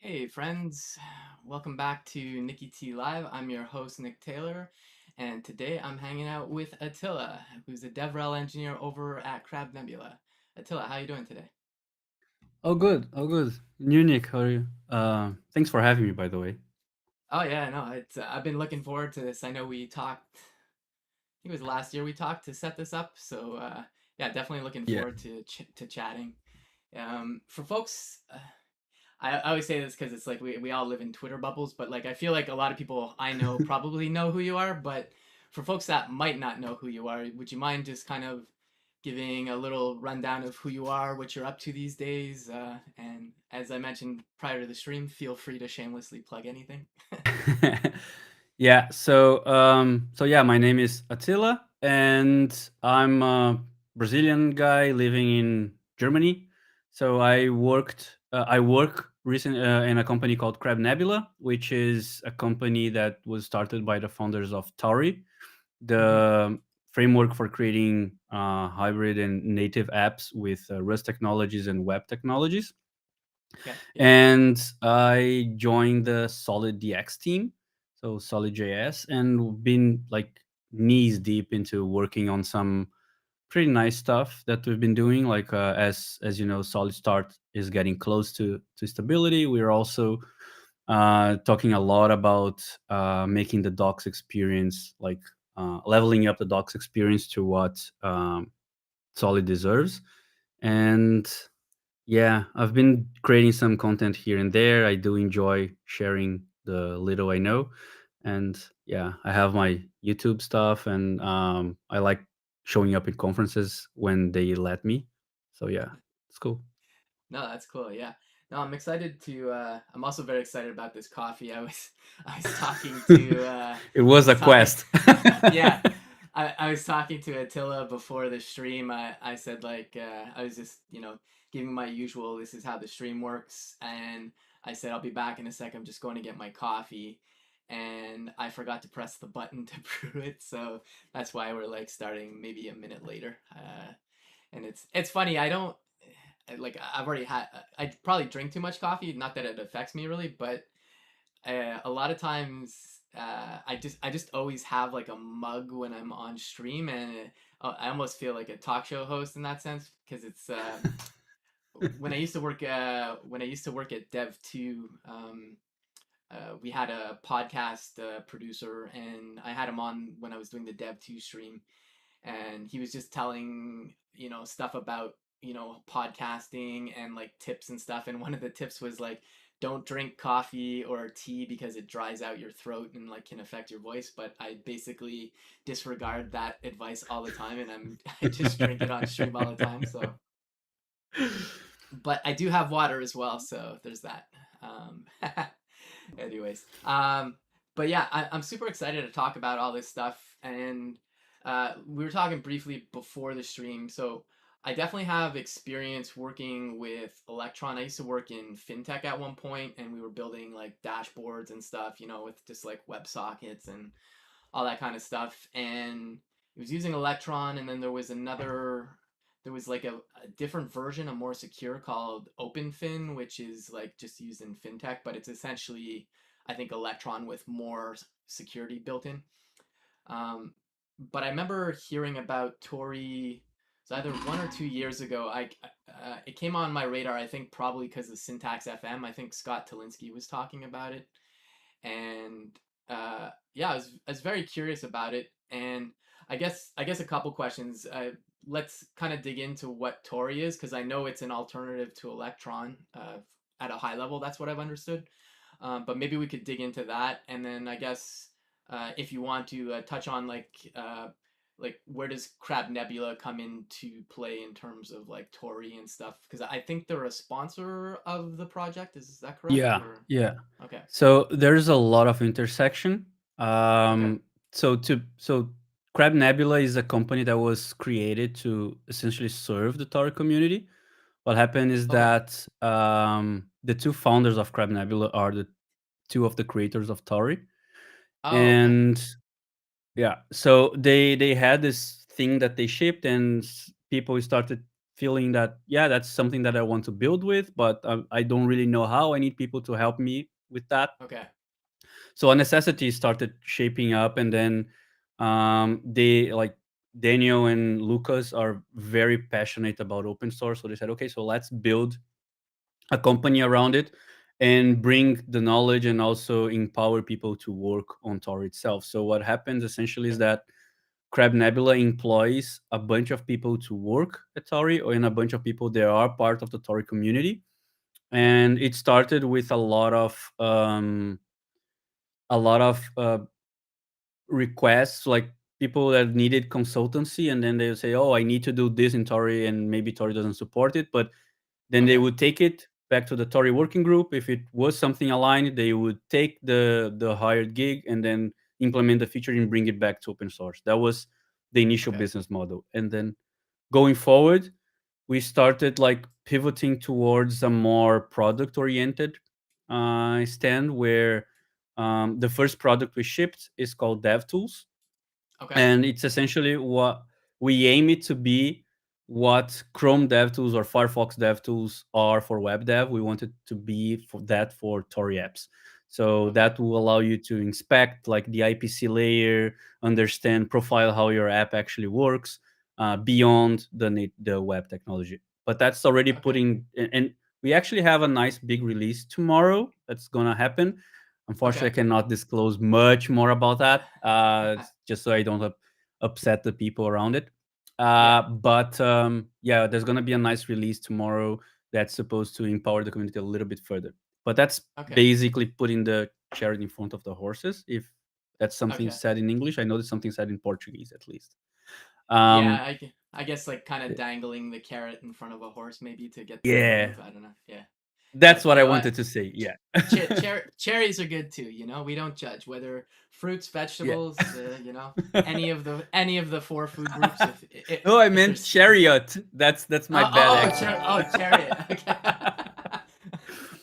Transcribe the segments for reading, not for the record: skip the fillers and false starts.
Hey friends, welcome back to Nikki T Live. I'm your host Nick Taylor, and today I'm hanging out with Attila, who's a DevRel engineer over at CrabNebula. Attila, how you doing today? Oh, good. Oh, good. New Nick, how are you? Thanks for having me, by the way. Oh yeah, no, it's I've been looking forward to this. I know we talked, I think it was last year we talked to set this up, so yeah, definitely looking Yeah. forward to chatting. For folks, I always say this because it's like we all live in Twitter bubbles, but like I feel like a lot of people I know probably know who you are, but for folks that might not know who you are, would you mind just kind of giving a little rundown of who you are, what you're up to these days? And as I mentioned prior to the stream, feel free to shamelessly plug anything. Yeah. So yeah, my name is Attila, and I'm a Brazilian guy living in Germany. So I work recent in a company called CrabNebula, which is a company that was started by the founders of Tauri, Hmm. the framework for creating hybrid and native apps with Rust technologies and web technologies. Okay. Yeah. And I joined the SolidDX team, so SolidJS, and been like knees deep into working on some pretty nice stuff that we've been doing. Like as you know, Solid Start is getting close to stability. We're also talking a lot about making the docs experience, like leveling up the docs experience to what Solid deserves. And yeah, I've been creating some content here and there. I do enjoy sharing the little I know. And yeah, I have my YouTube stuff, and I like showing up in conferences when they let me. So yeah, it's cool. No, that's cool. Yeah. No, I'm excited to. I'm also very excited about this coffee. I was talking to. It I was was a talking. quest. Yeah, I was talking to Attila before the stream. I said like I was just giving my usual. This is how the stream works, and I said I'll be back in a sec. I'm just going to get my coffee, and I forgot to press the button to brew it. So that's why we're like starting maybe a minute later. And it's funny. I don't like I've already had I probably drink too much coffee. Not that it affects me really, but a lot of times I just always have like a mug when I'm on stream, and I almost feel like a talk show host in that sense because it's when I used to work at Dev 2. We had a podcast producer, and I had him on when I was doing the Dev 2 stream, and he was just telling stuff about podcasting and like tips and stuff, and one of the tips was like don't drink coffee or tea because it dries out your throat and like can affect your voice, but I basically disregard that advice all the time, and I just drink it on stream all the time. So but I do have water as well, so there's that. um anyways, but yeah, I'm super excited to talk about all this stuff. And we were talking briefly before the stream, so I definitely have experience working with Electron. I used to work in fintech at one point, and we were building like dashboards and stuff, with just like WebSockets and all that kind of stuff. And it was using Electron, and then there was like a different version, a more secure, called OpenFin, which is like just used in fintech, but it's essentially, I think, Electron with more security built in. Um, but I remember hearing about Tori. So either 1 or 2 years ago, it came on my radar. I think probably because of Syntax FM. I think Scott Talinsky was talking about it, and yeah, I was very curious about it. And I guess a couple questions. Let's kind of dig into what Tori is, because I know it's an alternative to Electron at a high level. That's what I've understood. But maybe we could dig into that, and then I guess if you want to touch on like where does CrabNebula come into play in terms of like Tori and stuff? Because I think they're a sponsor of the project. Is that correct? Yeah, Or yeah. okay. So there's a lot of intersection. Okay. So Crab Nebula is a company that was created to essentially serve the Tor community. What happened is Okay. that the two founders of Crab Nebula are the two of the creators of Tori, Oh, okay. and yeah, so they had this thing that they shipped, and people started feeling that, yeah, that's something that I want to build with, but I don't really know how. I need people to help me with that. Okay. So a necessity started shaping up, and then they like Daniel and Lucas are very passionate about open source, so they said, okay, so let's build a company around it and bring the knowledge and also empower people to work on Tor itself. So what happens essentially is Okay. that CrabNebula employs a bunch of people to work at Tori, and a bunch of people that are part of the Tori community. And it started with a lot of requests, like people that needed consultancy, and then they would say, oh, I need to do this in Tori, and maybe Tori doesn't support it, but then they Okay. would take it back to the Tori working group. If it was something aligned, they would take the hired gig and then implement the feature and bring it back to open source. That was the initial Okay. business model. And then going forward, we started like pivoting towards a more product oriented stand, where the first product we shipped is called DevTools, Okay. and it's essentially what we aim it to be, what Chrome DevTools or Firefox DevTools are for web dev. We want it to be for that for Tori apps. So Okay. that will allow you to inspect like the IPC layer, understand, profile how your app actually works beyond the web technology. But that's already Okay. putting, and we actually have a nice big release tomorrow that's gonna happen. Unfortunately, I Okay. cannot disclose much more about that, just so I don't upset the people around it. Yeah. But yeah, there's gonna be a nice release tomorrow that's supposed to empower the community a little bit further. But that's Okay. basically putting the chariot in front of the horses. If that's something Okay. said in English, I know there's something said in Portuguese at least. Yeah, Um, I guess like kind of dangling the carrot in front of a horse maybe to get them to yeah, move. I don't know. Yeah. that's But what I wanted to say. Yeah, cherries are good too. We don't judge whether fruits, yeah. vegetables. Any of the four food groups. No, I If meant there's chariot. That's my bad accent. chariot. Okay.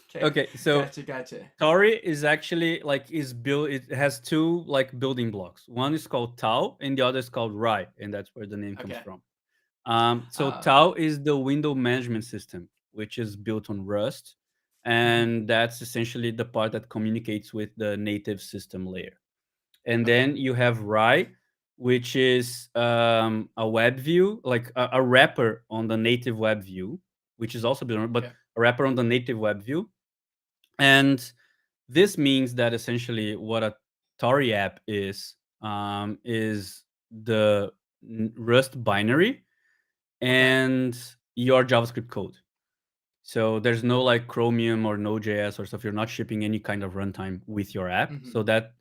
Okay. Okay, so Gotcha. Gotcha. Tauri is actually like is built. It has two like building blocks. One is called Tau, and the other is called Rai, and that's where the name comes Okay. from. So Oh, okay. Tau is the window management system, which is built on Rust, Hmm. and that's essentially the part that communicates with the native system layer. And Okay. then you have Rai, which is a web view, like a wrapper on the native web view, which is also built on, but Okay. a wrapper on the native web view. And this means that essentially what a Tauri app is the Rust binary Okay. and your JavaScript code. So there's no like Chromium or Node.js or stuff. You're not shipping any kind of runtime with your app. Hmm. So that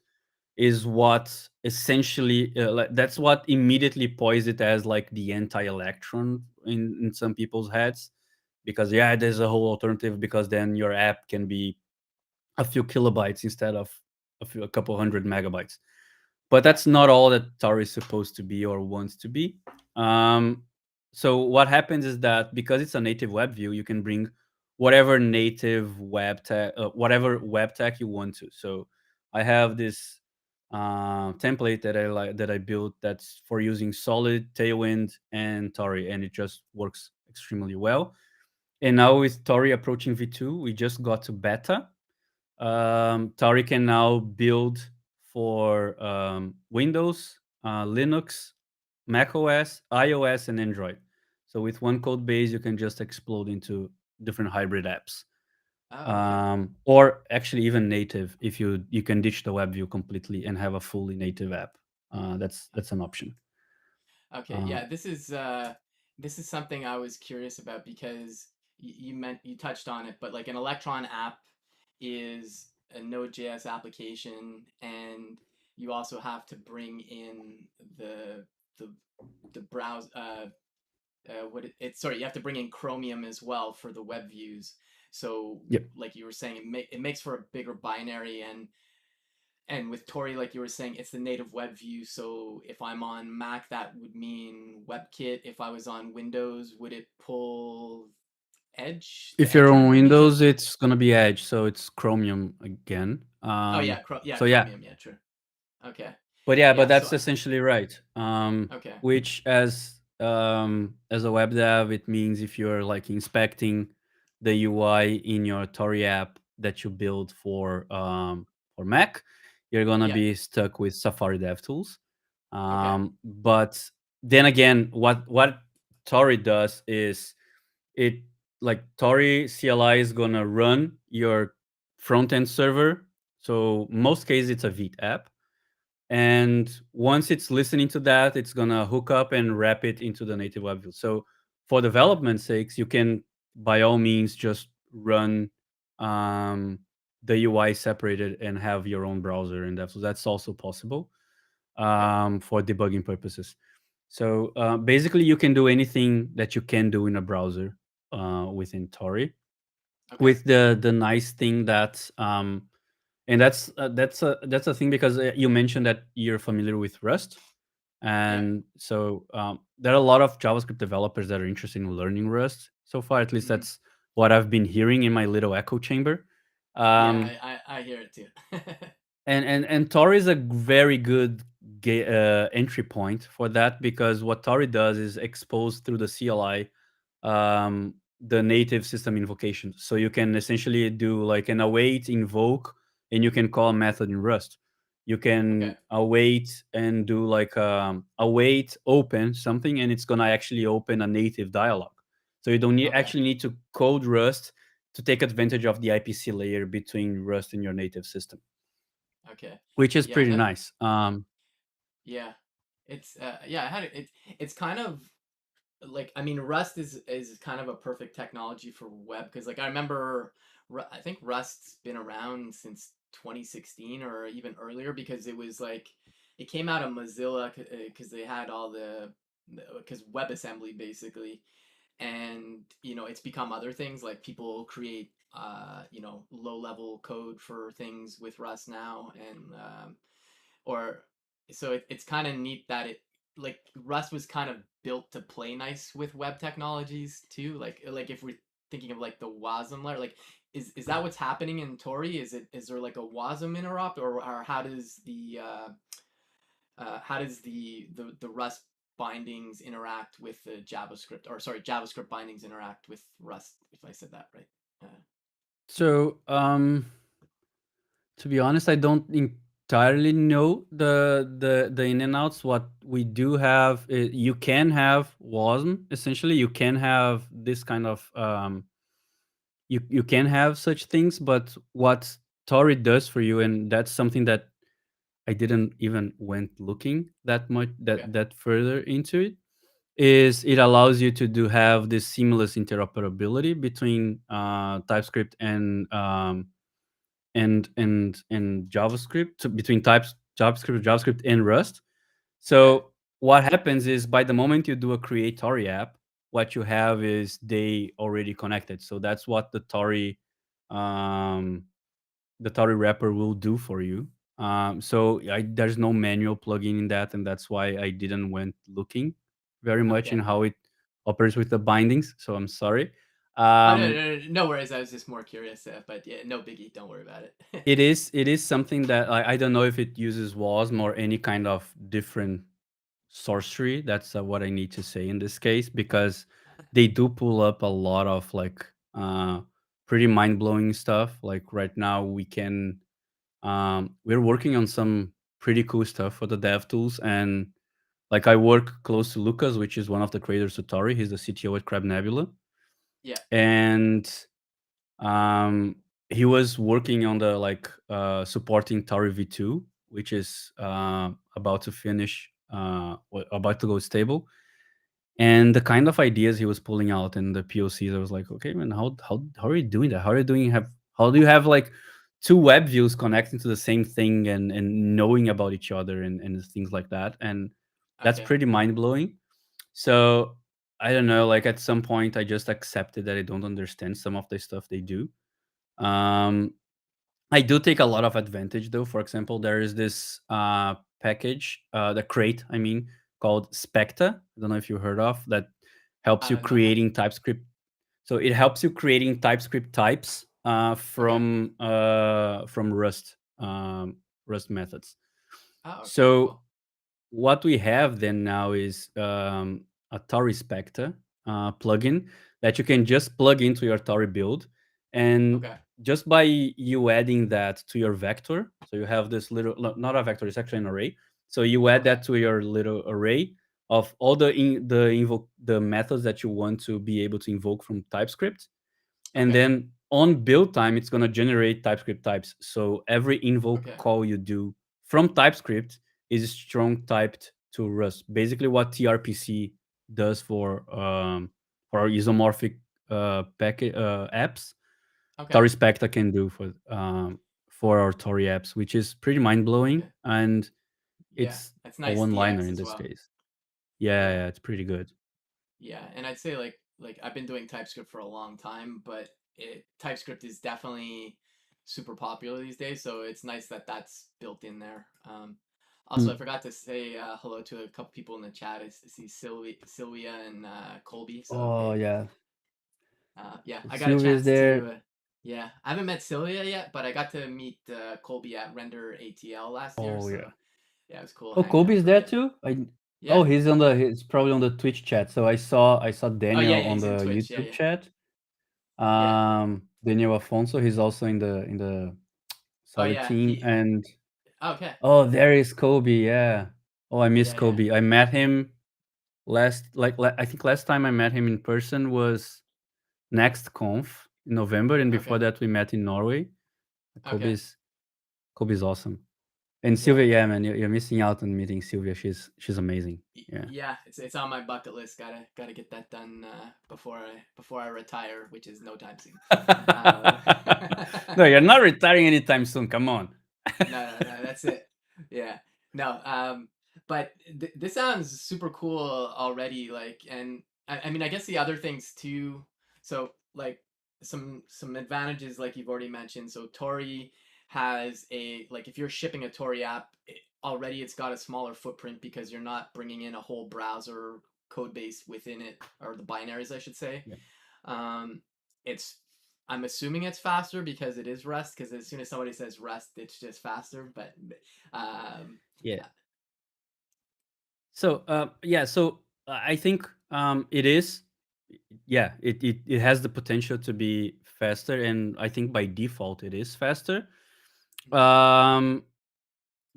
is what essentially like, that's what immediately poised it as like the anti-electron in some people's heads, because yeah, there's a whole alternative, because then your app can be a few kilobytes instead of a couple hundred megabytes. But Yeah. that's not all that Tar is supposed to be or wants to be. Um, so what happens is that because it's a native web view, you can bring whatever web tech you want to. So I have this template that I built that's for using Solid, Tailwind, and Tori, and it just works extremely well. And now with Tori approaching V2, we just got to beta. Tauri can now build for Windows, Linux, Mac OS, iOS, and Android. So with one code base, you can just explode into different hybrid apps, Oh, okay. or actually even native. If you can ditch the web view completely and have a fully native app, that's an option. Okay, Uh, yeah, this is something I was curious about because you touched on it, but like an Electron app is a Node.js application, and you also have to bring in the the browse what it sorry, you have to bring in Chromium as well for the web views. So yep. like you were saying, it makes for a bigger binary, and with Tori, like you were saying, it's the native web view. So if I'm on Mac, that would mean WebKit. If I was on Windows, would it pull Edge, the If you're Edge on application? Windows, it's gonna be Edge, so it's Chromium again. Oh yeah, So yeah, Chromium. Yeah, true. Okay. but yeah, but Yeah. that's essentially right. Okay. Which as as a web dev, it means if you're like inspecting the UI in your Tori app that you build for Mac, you're gonna Yeah. be stuck with Safari DevTools. Okay. But then again, what Tori does is it like Tori CLI is gonna run your front end server. So most cases it's a Vite app, and once it's listening to that, it's gonna hook up and wrap it into the native web view. So for development sakes, you can by all means just run um, the UI separated and have your own browser in that. So that's also possible Okay. for debugging purposes. So basically, you can do anything that you can do in a browser within Tori. Okay. With the nice thing that and that's a thing because you mentioned that you're familiar with Rust, Yeah. and so there are a lot of JavaScript developers that are interested in learning Rust. So far, at least Hmm. that's what I've been hearing in my little echo chamber. Yeah, Um, I hear it too. and Tor is a very good entry point for that because what Tori does is expose through the CLI the native system invocation. So you can essentially do like an await invoke, and you can call a method in Rust. You Okay. can await and do like await open something, and it's gonna actually open a native dialog. So you don't Okay. actually need to code Rust to take advantage of the IPC layer between Rust and your native system, Okay. which is Yeah, pretty that nice. yeah. It's yeah, I had it's kind of like, I mean, Rust is kind of a perfect technology for web because like I remember I think Rust's been around since 2016 or even earlier because it was like it came out of Mozilla because they had all the because WebAssembly basically, and it's become other things like people create low level code for things with Rust now, and or so it's kind of neat that it like Rust was kind of built to play nice with web technologies too. Like if we're thinking of like the WASM layer, like is that what's happening in Tori? Is there like a WASM interrupt, or how does the Rust bindings interact with the JavaScript, or sorry, JavaScript bindings interact with Rust? If I said that right. So to be honest, I don't entirely know the in and outs. What we do have, you can have WASM. Essentially, you can have this kind of you can have such things. But what Tori does for you, and that's something that I didn't even went looking that much Okay. that further into it, is it allows you to do have this seamless interoperability between TypeScript and JavaScript, so between types JavaScript and Rust. Okay. So what happens is by the moment you do a create Tori app, what you have is they already connected. So that's what um, the Tori wrapper will do for you. So there's no manual plugin in that, and that's why I didn't went looking very much in Okay. how it operates with the bindings. So I'm sorry. Oh, no, Um, no, no, no worries. I was just more curious, but yeah, no biggie. Don't worry about it. it is something that I don't know if it uses WASM or any kind of different sorcery. That's what I need to say in this case because they do pull up a lot of like pretty mind blowing stuff. Like right now, we're working on some pretty cool stuff for the dev tools, and like I work close to Lucas, which is one of the creators of Tori. He's the CTO at CrabNebula, Yeah. and um, he was working on the like supporting Tauri V2, which is about to finish, about to go stable. And the kind of ideas he was pulling out in the POCs, I was like, okay, man, how are you doing that? How do you have like two web views connecting to the same thing and knowing about each other and things like that? And that's Okay. pretty mind blowing. So I don't know, like at some point I just accepted that I don't understand some of the stuff they do. Um, I do take a lot of advantage though. For example, there is this package, the crate, I mean, called Specta. I don't know if you heard of that. Helps you No, I haven't. creating TypeScript. So it helps you creating TypeScript types Okay. from Rust methods. Oh, okay. So Cool. what we have then now is a Tauri Spectre plugin that you can just plug into your Tauri build, and Okay. just by you adding that to your vector, so you have this little, not a vector, it's actually an array. So you add Okay. that to your little array of all the methods that you want to be able to invoke from TypeScript, and Okay. then on build time it's going to generate TypeScript types. So every invoke Okay. call you do from TypeScript is strong typed to Rust. Basically what TRPC does for our isomorphic packet apps, Okay. Tauri Spectre can do for our Tauri apps, which is pretty mind blowing, Okay. and Yeah. it's That's a nice one liner DX in as this well. case. Yeah, Yeah. yeah, it's pretty good. Yeah. And I'd say like I've been doing TypeScript for a long time, but TypeScript is definitely super popular these days, so it's nice that that's built in there. Also, I Mm. forgot to say hello to a couple people in the chat. I see Sylvia and Colby. So Oh hey, yeah, yeah, I got a Sylvia is chance there. to. Yeah, I haven't met Sylvia yet, but I got to meet Colby at Render ATL last year. Oh So yeah. yeah, it was cool Oh, hanging Kobe out is for a there bit. too. Yeah. He's probably on the Twitch chat. So I saw Oh yeah, Daniel yeah, on he's in the Twitch. Yeah, YouTube yeah, chat. yeah. Daniel Afonso, he's also in the Oh Solid yeah, team. he. And Okay. oh, there is Kobe. Yeah. Oh, I miss Yeah, yeah. Kobe. I met him I think last time I met him in person was Next Conf in November, and before Okay. that we met in Norway. Okay. Kobe's Kobe's awesome. And Yeah. Sylvia, yeah, man, you're missing out on meeting Sylvia. She's amazing. Yeah. Yeah, it's on my bucket list. Gotta get that done before I retire, which is no time soon. Uh, No, you're not retiring anytime soon. Come on. no, that's it. Yeah, no. But this sounds super cool already. Like, and I mean, I guess the other things too. So, like, some advantages, like you've already mentioned. So, Tori has like if you're shipping a Tori app, already it's got a smaller footprint because you're not bringing in a whole browser code base within it, or the binaries, I should say. Yeah. Um, it's I'm assuming it's faster because it is Rust. Because as soon as somebody says Rust, it's just faster. But um, Yeah. So I think it is. Yeah, it has the potential to be faster, and I think by default it is faster. Um,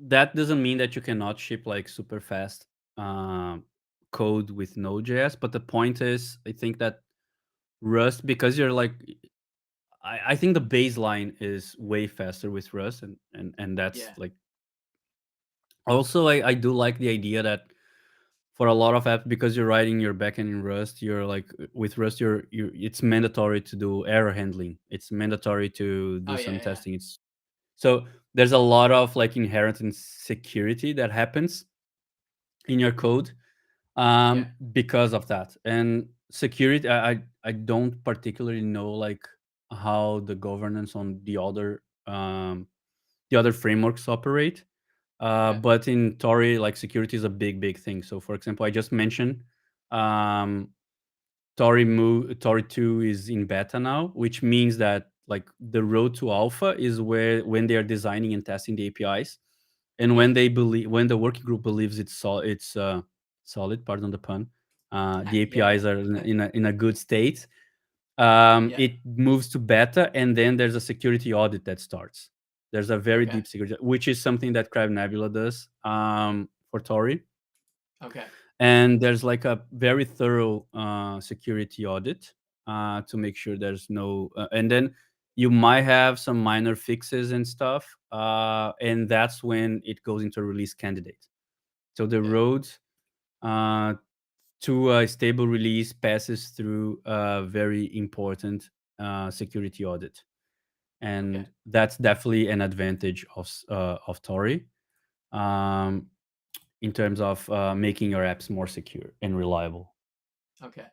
that doesn't mean that you cannot ship like super fast code with Node.js, but the point is, I think that Rust, because you're like, I think the baseline is way faster with Rust, and that's yeah, like, also I do like the idea that for a lot of apps, because you're writing your backend in Rust, you're like, with Rust, you it's mandatory to do error handling. It's mandatory to oh do yeah, some yeah, testing. It's so there's a lot of like inherent insecurity that happens in your code yeah, because of that. And security, I don't particularly know like how the governance on the other frameworks operate. yeah, But in Tori, like, security is a big thing. So for example, I just mentioned um, Tori 2 is in beta now, which means that like the road to alpha is where when they are designing and testing the APIs, and yeah, when the working group believes it's solid, pardon the pun, the yeah, APIs are in a good state, yeah. it moves to beta, and then there's a security audit that starts. There's a very Okay, deep security, which is something that CrabNebula does for Tori. okay, And there's like a very thorough security audit to make sure there's no and then you might have some minor fixes and stuff, and that's when it goes into a release candidate. So the okay, road uh, to a stable release passes through a very important security audit, okay, and that's definitely an advantage of Tori, um, in terms of making your apps more secure and reliable. okay.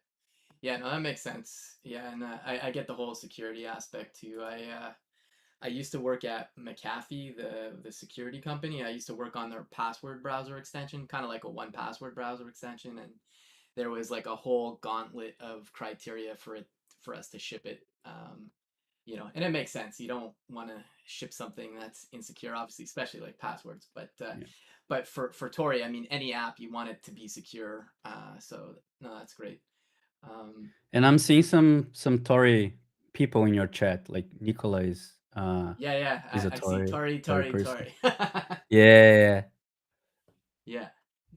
Yeah, no, that makes sense. Yeah, and I get the whole security aspect too. I used to work at McAfee, the security company. I used to work on their password browser extension, kind of like a one password browser extension, and there was like a whole gauntlet of criteria for us to ship it. And it makes sense. You don't want to ship something that's insecure, obviously, especially like passwords. But Yeah. but for Tauri, I mean, any app you want it to be secure. So no, that's great. Um, And I'm seeing some Tory people in your chat, like Nicola yeah, yeah, is a I see Tory person. Tauri. Yeah. Yeah.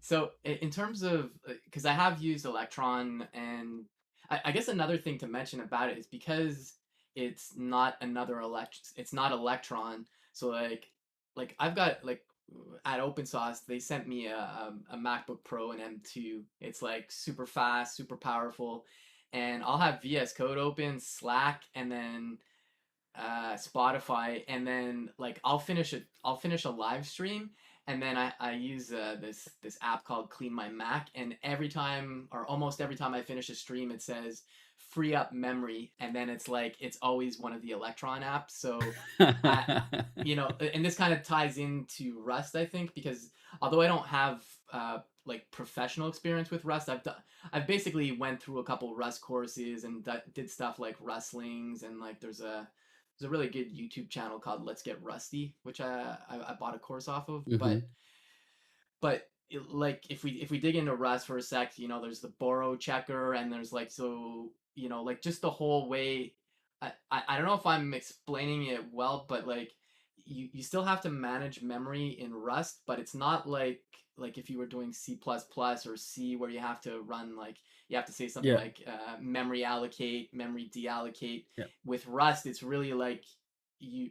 So in terms of, because I have used Electron, and I guess another thing to mention about it is because it's not it's not Electron. So like I've got like at open source they sent me a MacBook Pro and M2. It's like super fast, super powerful, and I'll have VS Code open, Slack, and then Spotify, and then like I'll finish a live stream, and then I use this app called Clean My Mac, and every time or almost every time I finish a stream, it says free up memory, and then it's like it's always one of the Electron apps. So I and this kind of ties into Rust, I think, because although I don't have like professional experience with Rust, I've basically went through a couple Rust courses and did stuff like Rustlings, and like there's a really good YouTube channel called Let's Get Rusty, which I bought a course off of. Hmm. But like if we dig into Rust for a sec, there's the borrow checker, and there's like like just the whole way. I don't know if I'm explaining it well, but like you still have to manage memory in Rust, but it's not like if you were doing C++ or C, where you have to run like you have to say something Yeah. like memory allocate, memory deallocate. Yeah. With Rust, it's really like you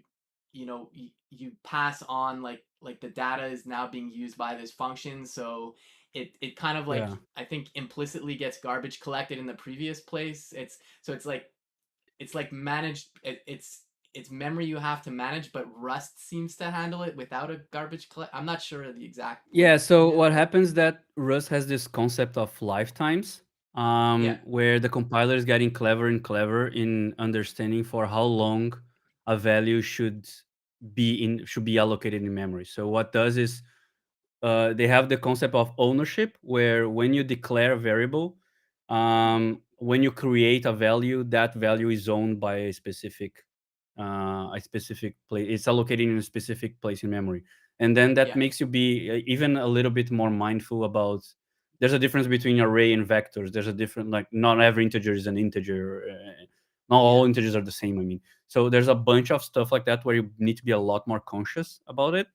you pass on like the data is now being used by this function, so it kind of like Yeah. I think implicitly gets garbage collected in the previous place. It's like managed, it's memory you have to manage, but Rust seems to handle it without a garbage collect. I'm not sure of the exact way Yeah, it's doing so it, what but happens that Rust has this concept of lifetimes, yeah, where the compiler is getting clever and clever in understanding for how long a value should be allocated in memory. So what does is they have the concept of ownership, where when you declare a variable, mm-hmm, when you create a value, that value is owned by a specific place. It's allocated in a specific place in memory, and then that yeah, makes you be even a little bit more mindful about. There's a difference between array and vectors. There's a different, like, not every integer is an integer. Not yeah, all integers are the same. I mean, so there's a bunch of stuff like that where you need to be a lot more conscious about it.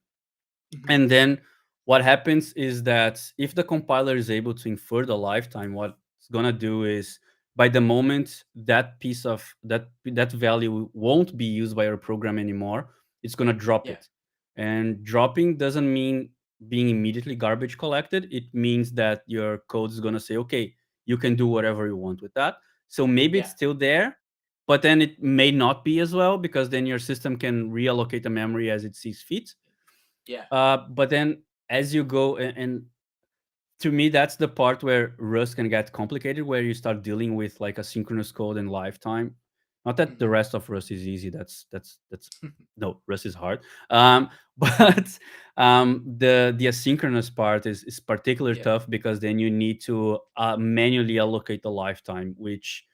mm-hmm, And then what happens is that if the compiler is able to infer the lifetime, what it's gonna do is, by the moment that piece of that value won't be used by your program anymore, it's gonna drop yeah, it. And dropping doesn't mean being immediately garbage collected. It means that your code is gonna say, okay, you can do whatever you want with that. So maybe it's yeah, still there, but then it may not be as well, because then your system can reallocate the memory as it sees fit. yeah, But then as you go, and to me, that's the part where Rust can get complicated, where you start dealing with like asynchronous code and lifetime. Not that the mm-hmm, rest of Rust is easy. That's no, Rust is hard. But the asynchronous part is particularly yeah, tough, because then you need to manually allocate the lifetime, which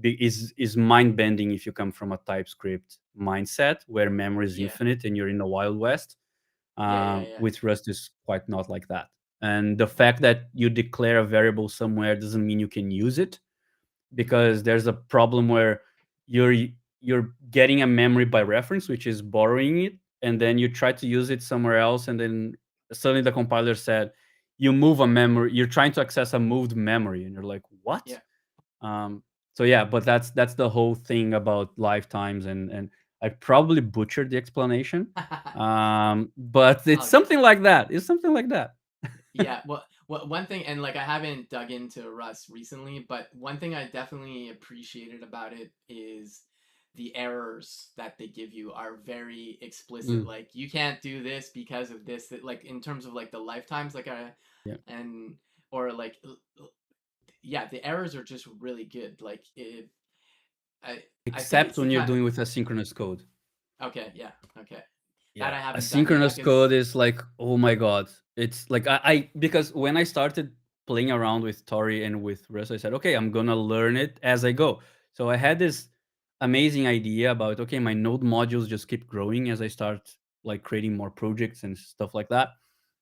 is mind bending if you come from a TypeScript mindset where memory is yeah, infinite and you're in the Wild West. yeah, yeah, yeah, With Rust is quite not like that. And the yeah, fact that you declare a variable somewhere doesn't mean you can use it, mm-hmm, because there's a problem where you're you're getting a memory by reference, which is borrowing it, and then you try to use it somewhere else, and then suddenly the compiler said you move a memory. You're trying to access a moved memory, and you're like, what? yeah. Um, so yeah, but that's the whole thing about lifetimes, and I probably butchered the explanation, but it's All good. something like that. It's something like that. Yeah, well, one thing, and like I haven't dug into Rust recently, but one thing I definitely appreciated about it is the errors that they give you are very explicit. Mm, Like you can't do this because of this. Like in terms of like the lifetimes, like yeah. and or like yeah, the errors are just really good. Like I I think Except it's the when you're kind. doing with asynchronous code. Okay, yeah, okay, that Yeah, I haven't done yet. asynchronous code is like, oh my god, it's like I because when I started playing around with Tori and with Rust, I said, okay, I'm gonna learn it as I go. So I had this amazing idea about, okay, my node modules just keep growing as I start like creating more projects and stuff like that.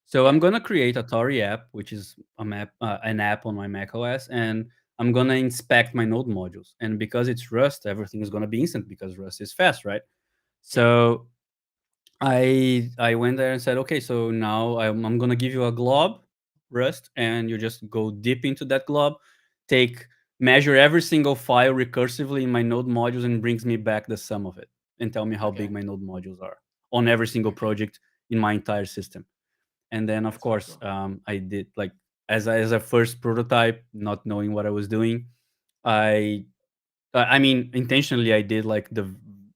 So I'm Yeah. gonna create a Tauri app, which is an app on my Mac OS, and I'm gonna inspect my node modules. And because it's Rust, everything is gonna be instant because Rust is fast, right? Yeah. So I went there and said, okay, so now I'm gonna give you a glob, Rust, and you just go deep into that glob, take measure every single file recursively in my node modules, and brings me back the sum of it, and tell me how big Okay. my node modules are on every single Okay. project in my entire system. And then of That's pretty course cool. I did like as a first prototype, not knowing what I was doing. I i mean, intentionally I did like the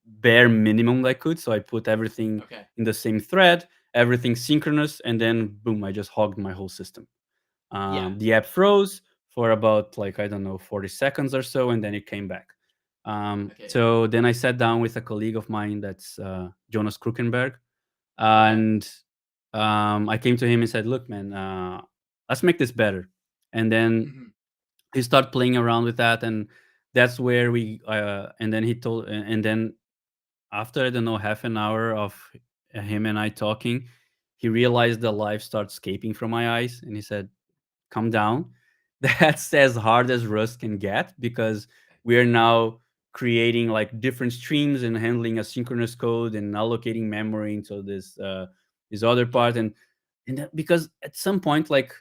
bare minimum I could, so I put everything Okay. in the same thread, everything synchronous, and then boom, I just hogged my whole system. Yeah. The app froze for about, like, I don't know, 40 seconds or so, and then it came back. Okay. So then I sat down with a colleague of mine, that's Jonas Krukenberg, Okay. and I came to him and said, "Look, man, let's make this better." And then Hmm. he started playing around with that, and that's where we. And then he told, and then after, I don't know, half an hour of him and I talking, he realized the life starts escaping from my eyes, and he said, "Calm down." That's as hard as Rust can get, because we are now creating like different streams and handling asynchronous code and allocating memory into this other Yeah. part. And that, because at some point, like,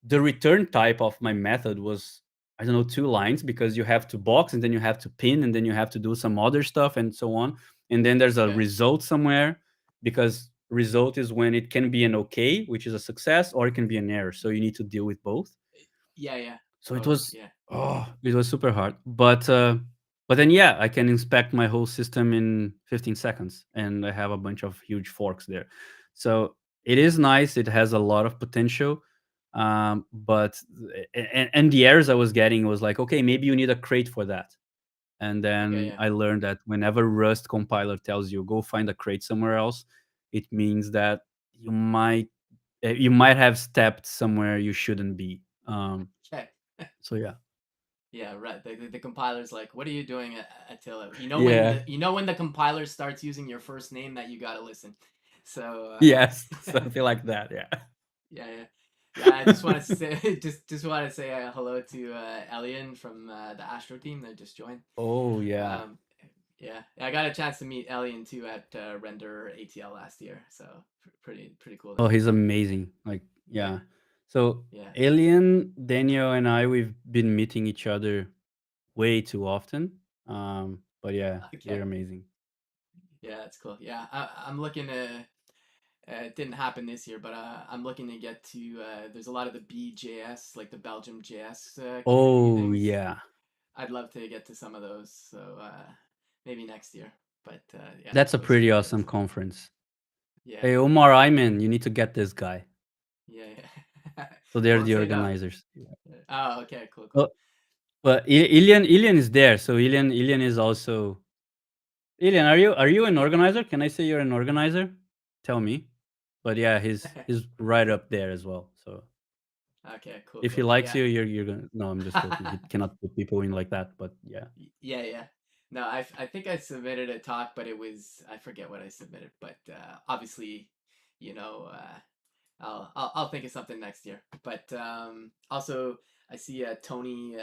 the return type of my method was, I don't know, two lines, because you have to box and then you have to pin and then you have to do some other stuff and so on. And then there's a Okay. result somewhere, because result is when it can be an okay, which is a success, or it can be an error. So you need to deal with both. Yeah. Yeah. So it Oh, was, yeah. it was super hard. But then, yeah, I can inspect my whole system in 15 seconds, and I have a bunch of huge forks there. So it is nice. It has a lot of potential. But and the errors I was getting was like, okay, maybe you need a crate for that. And Okay. then Yeah. I learned that whenever Rust compiler tells you go find a crate somewhere else, it means that you might you might have stepped somewhere you shouldn't be. Okay. So yeah. Yeah, right. The compiler's like, "What are you doing, Attila?" You know when Yeah. the compiler starts using your first name that you gotta listen. So Yes, something like that, yeah. yeah, yeah, yeah. I just want to say just want to say hello to Elian from the Astro team that just joined. Oh, yeah. Um, yeah, I got a chance to meet Elian too at Render ATL last year. So pretty cool Oh, there. he's amazing, like, Yeah, yeah. So, yeah. Alien, Daniel, and I, we've been meeting each other way too often, but yeah, they're Okay. amazing. Yeah, that's cool. Yeah, I'm looking to. It didn't happen this year, but I'm looking to get to. There's a lot of the BJS, like the Belgium JS community Oh, things. yeah. I'd love to get to some of those. So maybe next year. But yeah, That's a those two pretty guys. awesome conference. Yeah, Hey, Omar Ayman, you need to get this guy. yeah, yeah. So they're Won't the say no. organizers. Oh, okay, cool, cool. Oh, but Ilian is there, so Ilian is also. Ilian, are you an organizer? Can I say you're an organizer? Tell me. But yeah, he's right up there as well. So Okay, cool, if he cool. likes Yeah. you, you're gonna. No, I'm just joking. He cannot put people in like that. But yeah. Yeah, yeah. No, I think I submitted a talk, but it was I forget what I submitted. But obviously, you know, I'll think of something next year. But also I see Tony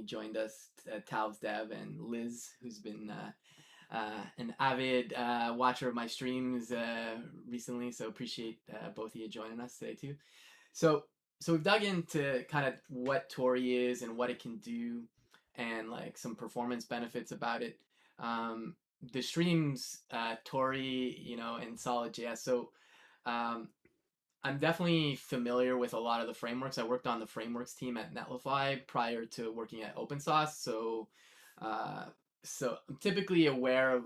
joined us, Tal's Dev, and Liz, who's been an avid watcher of my streams recently. So appreciate both of you joining us today too. So so we've dug into kind of what Tori is and what it can do, and like some performance benefits about it. The streams, Tori, and SolidJS. So um, I'm definitely familiar with a lot of the frameworks. I worked on the frameworks team at Netlify prior to working at OpenSauce, uh, so I'm typically aware of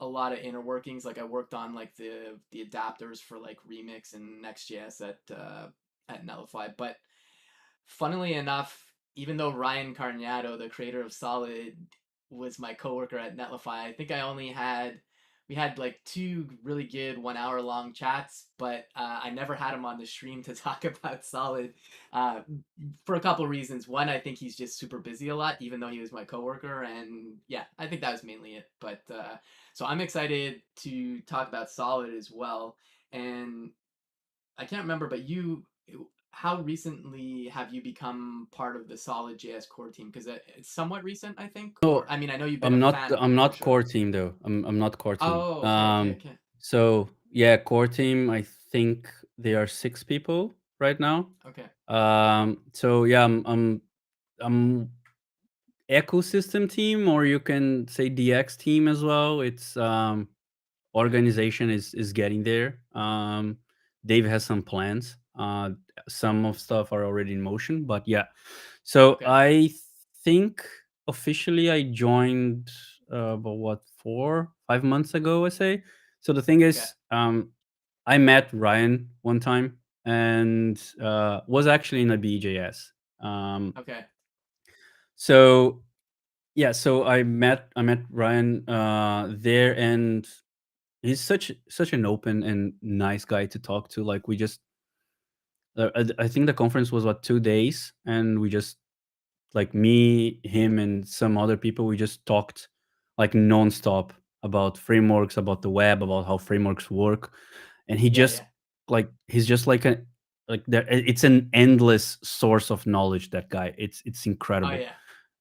a lot of inner workings. Like I worked on like the adapters for like Remix and Next.js at Netlify. But funnily enough, even though Ryan Carniato, the creator of Solid, was my coworker at Netlify, I think I only had we had like two really good 1 hour long chats, but I never had him on the stream to talk about Solid uh, for a couple reasons. One, I think he's just super busy a lot, even though he was my coworker, and yeah, I think that was mainly it. But so I'm excited to talk about Solid as well, and I can't remember, but how recently have you become part of the SolidJS core team? Because it's somewhat recent, I think. Or No, I mean, I know you've been a I'm not. fan I'm for not sure. core team though. I'm not core team. Oh, okay. So yeah, core team. I think they are 6 people right now. Okay, So yeah, I'm ecosystem team, or you can say DX team as well. It's okay, organization is getting there. Dave has some plans. Some of stuff are already in motion, but yeah. So okay, I think officially I joined about what 4 5 months ago. I say. So the thing okay, is, I met Ryan one time and was actually in a BJS. Um, okay. so yeah, so I met Ryan there, and he's such an open and nice guy to talk to. Like we just, I think the conference was what 2 days, and we just like me, him, and some other people. We just talked like nonstop about frameworks, about the web, about how frameworks work, and he Yeah, just yeah. like he's just like a like there. It's an endless source of knowledge. That guy, it's Oh, incredible, yeah.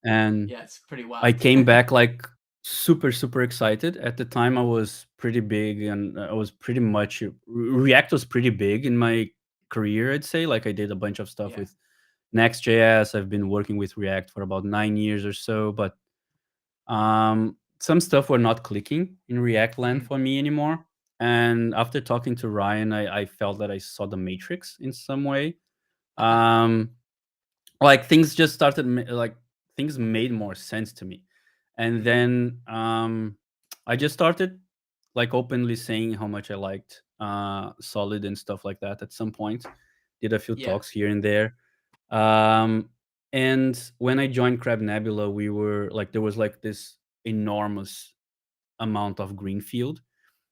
and Yeah, it's pretty I wild. came back like super excited. At the time, I was pretty big, and I was pretty much React was pretty big in my career. I'd say like I did a bunch of stuff Yeah. with Next.js. I've been working with React for about 9 years or so, but some stuff were not clicking in React land Mhm. for me anymore. And after talking to Ryan, I felt that I saw the matrix in some way. Um, like things just started like things made more sense to me, and Mhm. then I just started like openly saying how much I liked Solid and stuff like that. At some point, did a few Yeah. talks here and there. um and when I joined CrabNebula, we were like there was like this enormous amount of greenfield.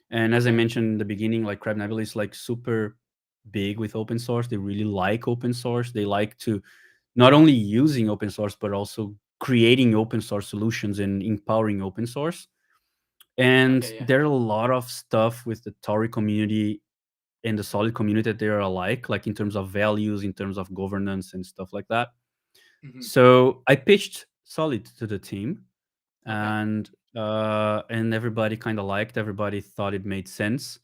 And as I Okay. mentioned in the beginning, like CrabNebula is like super big with open source. They really like open source. They like to not only using open source, but also creating open source solutions and empowering open source. And Okay, yeah. there are a lot of stuff with the Tauri community and the Solid community that they are alike, like in terms of values, in terms of governance and stuff like that. Mhm. So I pitched Solid to the team, Okay. and everybody kind of liked. Everybody thought it made sense.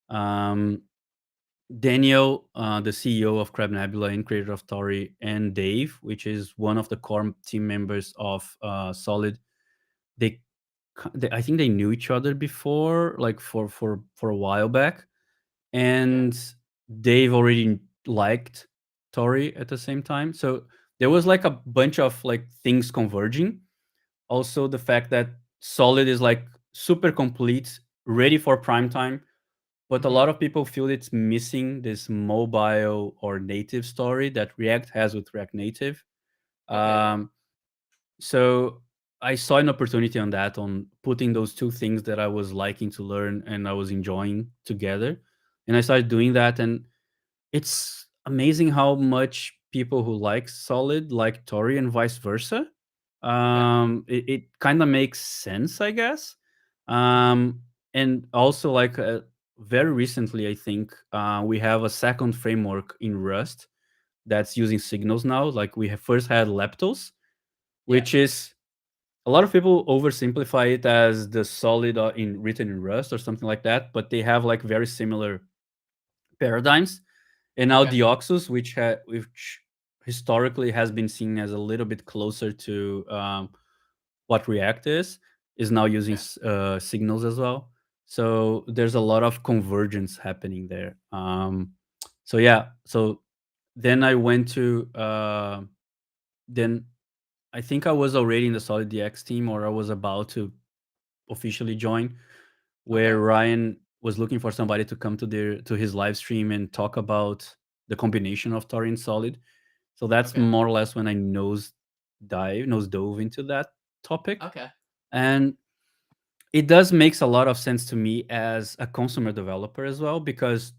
Um, Daniel, the CEO of CrabNebula and creator of Tauri, and Dave, which is one of the core team members of Solid, they, I think they knew each other before, like for a while back, Okay. and Dave already liked Tauri at the same time. So there was like a bunch of like things converging. Also, the fact that Solid is like super complete, ready for prime time, but a Mhm. lot of people feel it's missing this mobile or native story that React has with React Native. Okay, yeah. Um, so I saw an opportunity on that, on putting those two things that I was liking to learn and I was enjoying together, and I started doing that. And it's amazing how much people who like Solid like Tori and vice versa. Okay. It kind of makes sense, I guess. Mhm. Um, and also, like very recently, I think we have a second framework in Rust that's using signals now. Like we have first had Leptos, Yeah. which is a lot of people oversimplify it as the Solid in written in Rust or something like that, but they have like very similar paradigms. And now Okay. Deoxys, which historically has been seen as a little bit closer to what React is now using Okay. signals as well. So there's a lot of convergence happening there. So yeah, so then I went to then I think I was already in the Solid DX team, or I was about to officially join, where Okay. Ryan was looking for somebody to come to his live stream and talk about the combination of Tauri and Solid. So that's Okay. more or less when I nose dove into that topic. Okay. And it does makes a lot of sense to me as a consumer developer as well, because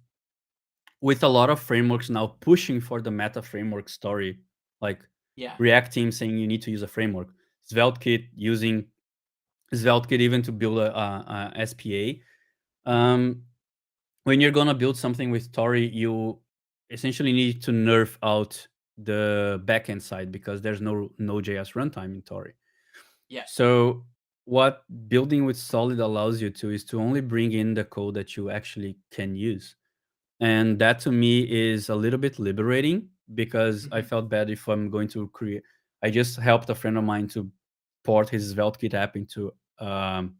with a lot of frameworks now pushing for the meta framework story, like Yeah. React team saying you need to use a framework, SvelteKit using SvelteKit even to build a SPA. Mhm. Um, when you're gonna build something with Tori, essentially need to nerf out the backend side because there's no Node.js runtime in Tauri. Yeah. So what building with Solid allows you to is to only bring in the code that you actually can use. And that to me is a little bit liberating because I Hmm. felt bad if I'm going to create. I just helped a friend of mine to port his SvelteKit app um,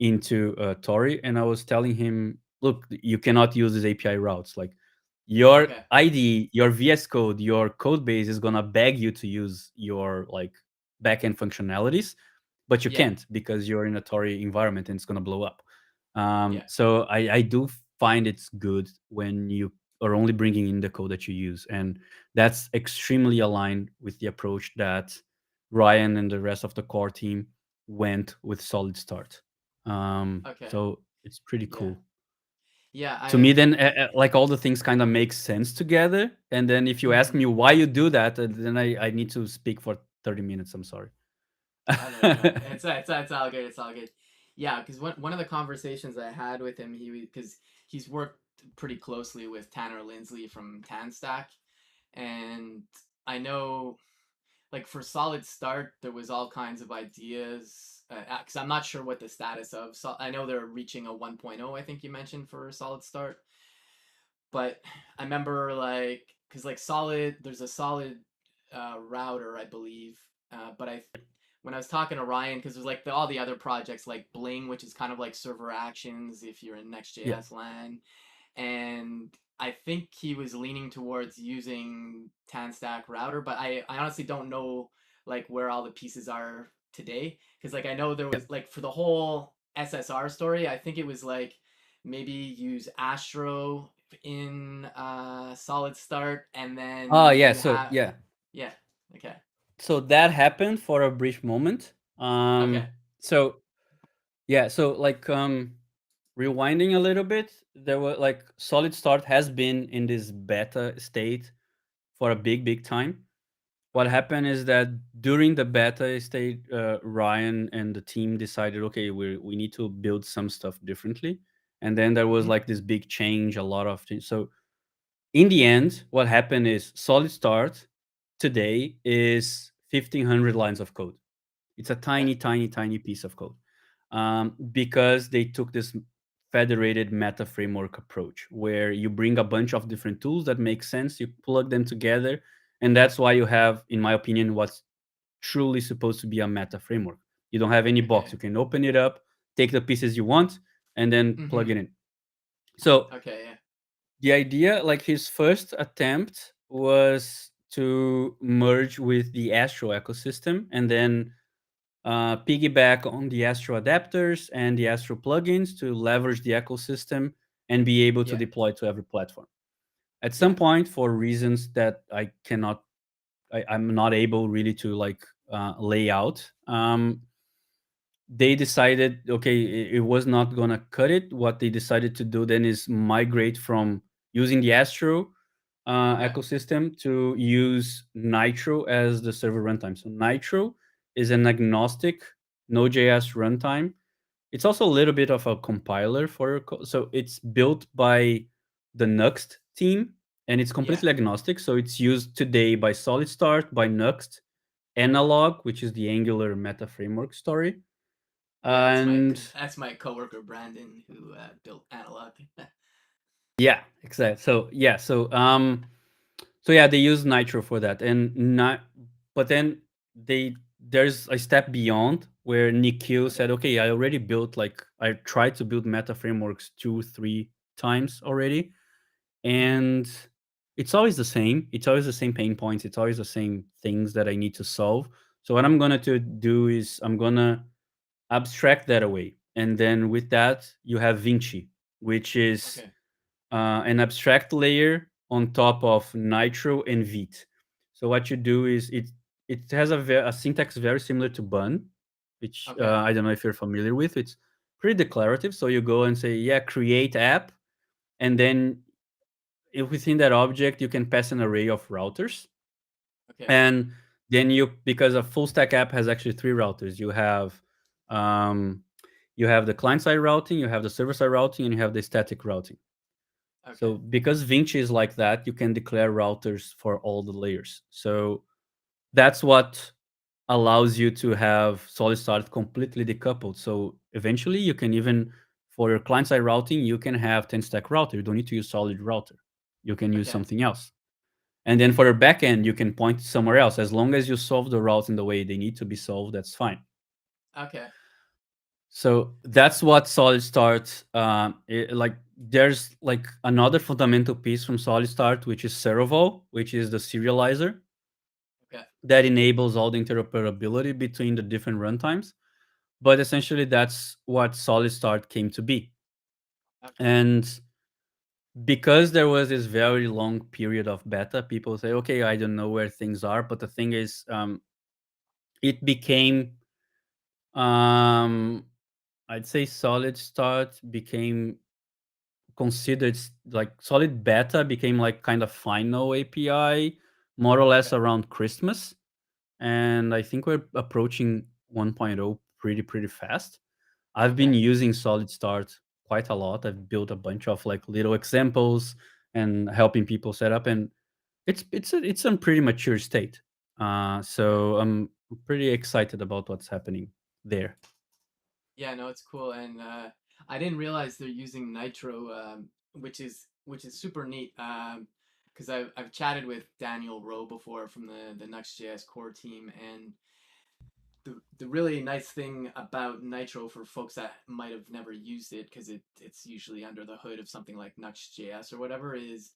into Tori, and I was telling him, look, you cannot use these API routes. Like your Okay. ID, your VS Code, your code base is gonna beg you to use your like backend functionalities, but you Yeah. can't because you're in a Tori environment and it's gonna blow up. Yeah. So I do find it's good when you are only bringing in the code that you use, and that's extremely aligned with the approach that Ryan and the rest of the core team went with Solid Start. Okay. So it's pretty Yeah. cool Yeah. to me. Then like all the things kind of make sense together, and then if you ask Mhm. me why you do that, then I need to speak for 30 minutes. I'm sorry. Oh no, no, it's all good. It's all good. Yeah, because one of the conversations I had with him, because he's worked pretty closely with Tanner Lindsley from TanStack, and I know like for Solid Start there was all kinds of ideas. Because I'm not sure what the status of. So I know they're reaching a 1.0. I think you mentioned for Solid Start, but I remember like because like Solid, there's a Solid router, I believe. But I when I was talking to Ryan, because there's like all the other projects like Bling, which is kind of like server actions if you're in Yeah. Next.js land, and I think he was leaning towards using TanStack router, but I honestly don't know like where all the pieces are today, because like I know there Yeah. was like for the whole SSR story, I think it was like maybe use Astro in Solid Start, and Oh then yeah. you So have yeah. yeah, okay, So that happened for a brief moment. okay, So yeah. So like rewinding a little bit, there were like Solid Start has been in this beta state for a big time. What okay, happened is that during the beta state, Ryan and the team decided, okay, we need to build some stuff differently, and then there was mm-hmm. like this big change, a lot of things. So in the end, what happened is Solid Start today is 1,500 lines of code. It's a Yeah, tiny piece of code, because they took this federated meta framework approach where you bring a bunch of different tools that make sense, you plug them together, and that's why you have, in my opinion, what's truly supposed to be a meta framework. You don't have any box. okay, You can open it up, take the pieces you want, and then plug mm-hmm. it in. So Okay, yeah, the idea, like his first attempt, was to merge with the Astro ecosystem and then piggyback on the Astro adapters and the Astro plugins to leverage the ecosystem and be able to yeah, deploy to every platform. At yeah, some point, for reasons that I'm not able really to like lay out, they decided, okay, it was not gonna cut it. What they decided to do then is migrate from using the Astro yeah, ecosystem to use Nitro as the server runtime. So Nitro is an agnostic Node.js runtime. It's also a little bit of a compiler for your code. So it's built by the Nuxt team and it's yeah. completely agnostic. So it's used today by SolidStart, by Nuxt, Analog, which is the Angular meta framework story. Yeah, And that's my coworker Brandon who built Analog. yeah, exactly. So yeah, they use Nitro for that, and not. But then there's a step beyond where Nikhil Okay. said, "Okay, I already built like I tried to build meta frameworks 2 3 times already, Mm-hmm. and it's always the same. It's always the same pain points. It's always the same things that I need to solve. So what I'm gonna to do is I'm gonna abstract that away, and then with that you have Vinci, which is Okay. an abstract layer on top of Nitro and Vite. So what you do is it has a syntax very similar to Bun, which Okay. I don't know if you're familiar with. It's pretty declarative. So you go and say, yeah, create app, and then if within that object you can pass an array of routers, Okay. and then you, because a full stack app has actually three routers. Um, you have the client side routing, you have the server side routing, and you have the static routing. Okay. So because Vinci is like that, you can declare routers for all the layers. So that's what allows you to have solid start completely decoupled. So eventually you can even, for your client side routing, you can have 10 stack router. You don't need to use solid router. You can use Okay. something else. And then for your backend, you can point somewhere else. As long as you solve the routes in the way they need to be solved, that's fine. Okay. So that's what solid start, like there's like another fundamental piece from solid start, which is Cerevel, which is the serializer Okay. that enables all the interoperability between the different runtimes. But essentially, that's what solid start came to be. Okay. And because there was this very long period of beta, people say, okay, I don't know where things are. But the thing is, it became, um, I'd say solid start became considered like solid beta became like kind of final API more or less Okay. around Christmas. And I think we're approaching 1.0 pretty fast. I've been Okay. using Solid Start quite a lot. I've built a bunch of like little examples and helping people set up, and it's a pretty mature state. Okay. So I'm pretty excited about what's happening there. Yeah, no, it's cool, and I didn't realize they're using Nitro, which is super neat. Because I've chatted with Daniel Rowe before from the Next.js core team, and the really nice thing about Nitro for folks that might have never used it, because it's usually under the hood of something like Next.js or whatever, is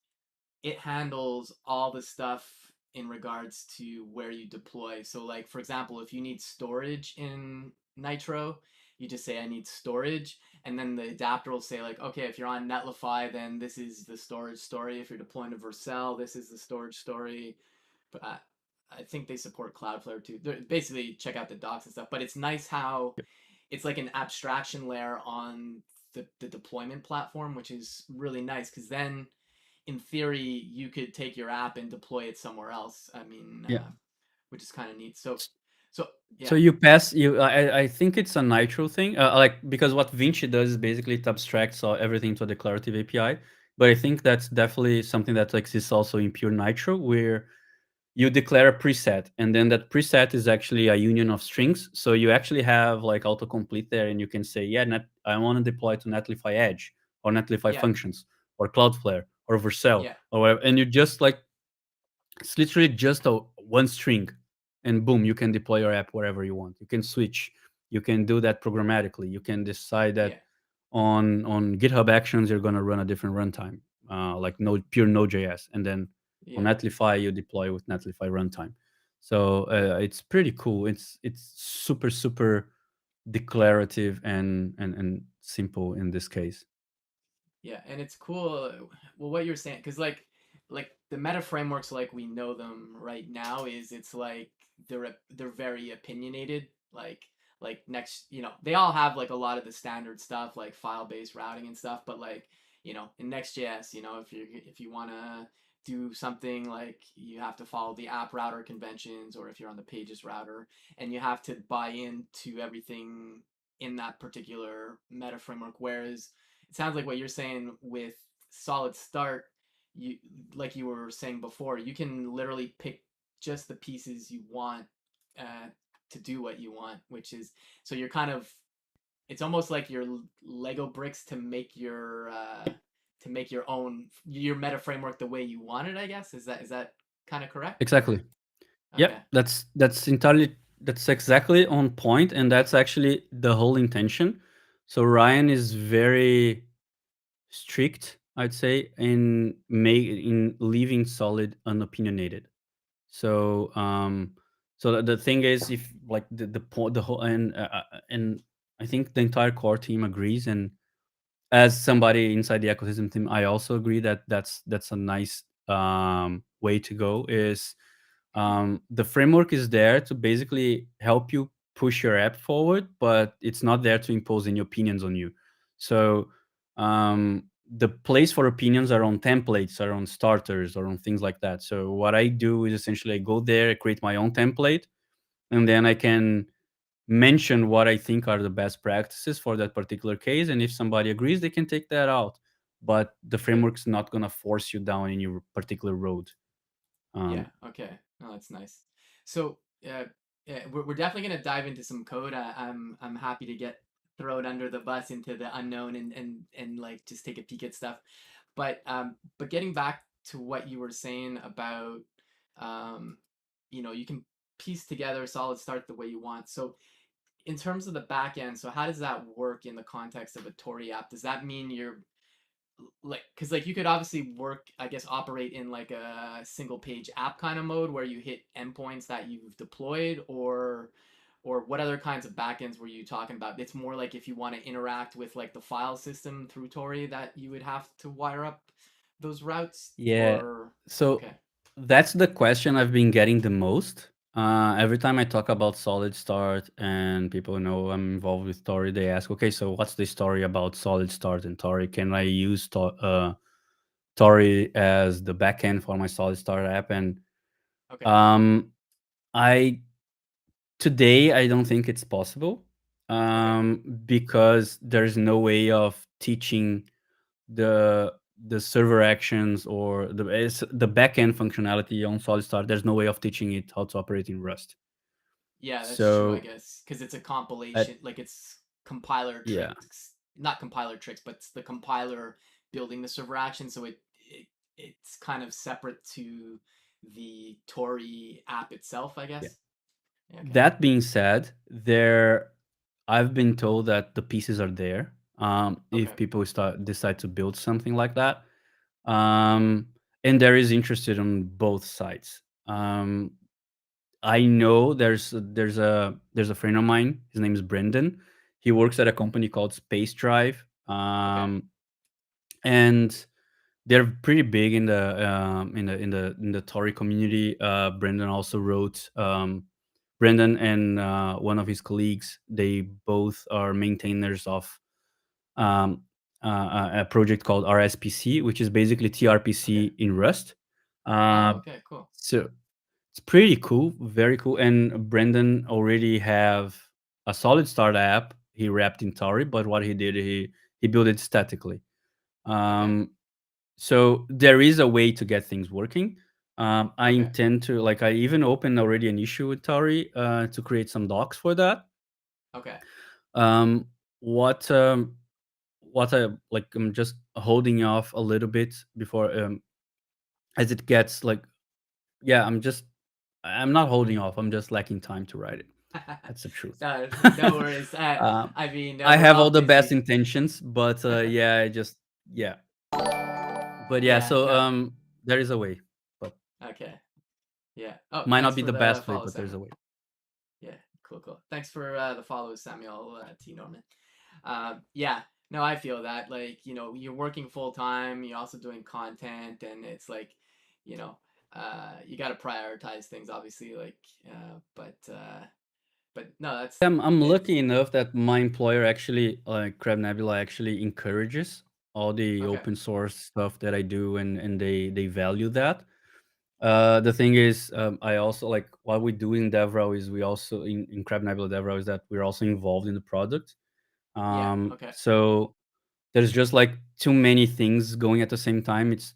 it handles all the stuff in regards to where you deploy. So, like, for example, if you need storage in Nitro, you just say, I need storage. And then the adapter will say, like, okay, if you're on Netlify, then this is the storage story. If you're deploying to Vercel, this is the storage story. But I think they support Cloudflare too. Basically, check out the docs and stuff. But it's nice how it's like an abstraction layer on the deployment platform, which is really nice because then in theory, you could take your app and deploy it somewhere else. I mean, Yeah. which is kind of neat. So So yeah, you pass you. I think it's a Nitro thing. Like because what Vinci does is basically it abstracts all, everything to a declarative API. But I think that's definitely something that exists also in pure Nitro, where you declare a preset, and then that preset is actually a union of strings. So you actually have like autocomplete there, and you can say, yeah, I want to deploy to Netlify Edge or Netlify yeah, Functions or Cloudflare or Vercel yeah, or whatever, and you just like it's literally just a one string, and boom, you can deploy your app wherever you want. You can switch. You can do that programmatically. You can decide that yeah, on GitHub Actions you're going to run a different runtime, like Node pure Node.js, and then on yeah, Netlify you deploy with Netlify runtime. So it's pretty cool. It's super declarative and simple in this case. yeah. And it's cool. Well, what you're saying, because like the meta frameworks like we know them right now is it's like they're very opinionated. Like next, they all have like a lot of the standard stuff like file based routing and stuff, but like in Next.js, if you want to do something like you have to follow the app router conventions, or if you're on the pages router, and you have to buy into everything in that particular meta framework. Whereas it sounds like what you're saying with Solid Start, you like you were saying before, you can literally pick just the pieces you want uh, to do what you want, which is so you're kind of it's almost like your Lego bricks to make your own your meta framework the way you want it. I guess is that kind of correct Exactly. or Yep, okay? that's exactly on point, and that's actually the whole intention. So Ryan is very strict, I'd say, in leaving Solid unopinionated. So so the thing is, if like the point the whole and I think the entire core team agrees, and as somebody inside the ecosystem team, I also agree that that's a nice way to go. Is Mm-hmm. the framework is there to basically help you push your app forward, but it's not there to impose any opinions on you. So the place for opinions are on templates, are on starters, or on things like that. So what I do is essentially I go there, I create my own template, and then I can mention what I think are the best practices for that particular case. And if somebody agrees, they can take that out. but the Okay. framework's not gonna force you down in your particular road. Yeah. Um, Okay. No, that's nice. So, yeah, we're definitely gonna dive into some code. I'm happy to get thrown under the bus into the unknown and like just take a peek at stuff. But getting back to what you were saying about, um, you can piece together solid start the way you want. So in terms of the back end, so how does that work in the context of a Tori app? Does that mean you're like, because like you could obviously work, I guess, operate in like a single page app kind of mode where you hit endpoints that you've deployed, or what other kinds of backends were you talking about? It's more like if you want to interact with like the file system through Tori that you would have to wire up those routes, yeah. or So okay, that's the question I've been getting the most. Every time I talk about Solid Start and people know I'm involved with Tori, they ask, okay, so what's the story about Solid Start and Tori? Can I use Tori as the backend for my Solid Start app? And okay, um, I today I don't think it's possible, okay, because there's no way of teaching the the server actions or the backend functionality on Solid Start. There's no way of teaching it how to operate in Rust. yeah, that's true, I So guess, because it's a uh, compilation, like it's compiler yeah, tricks, not compiler tricks, but it's the compiler building the server action, so it's kind of separate to the Tori app itself, I yeah. guess. Yeah, okay, That being said, I've been told that the pieces are there. okay, If people decide to build something like that, um, and there is interested on both sides. I know there's a friend of mine. His name is Brendan. He works at a company called Space Drive, okay, and they're pretty big in the Tory community. Brendan also wrote. Brendan and one of his colleagues, they both are maintainers of um, a project called RSPC, which is basically okay. TRPC in Rust. Oh, Uh, okay, cool. so it's pretty cool, very cool. And Brendan already have a solid start app he wrapped in Tauri, but what he did, he built it statically. Okay, Um, so there is a way to get things working. I okay, intend to like I even opened already an issue with Tauri to create some docs for that. okay, Um, what what I like I'm just holding off a little bit before as it gets like yeah I'm not holding off. I'm just lacking time to write it. That's the truth. no, no worries. um, I mean, I we're have all all the best busy. intentions, but yeah, I just yeah. But yeah, Yeah, so no, there is a way, but okay, yeah. Oh, might not thanks be for the the best way, follow, but there's Samuel. a way. Yeah, cool, cool. Thanks for the follow, Samuel T. Norman. Yeah, no, I feel that. Like, you're working full time, you're also doing content, and it's like, you know, you got to prioritize things, obviously. Like, but no, that's I'm it's lucky enough that my employer actually, like CrabNebula, actually encourages all the okay. open source stuff that I do, and they value that. The thing is, I also like what we do in DevRel is we also in CrabNebula DevRel is that we're also involved in the product. Yeah, okay, So there's just like too many things going at the same time. It's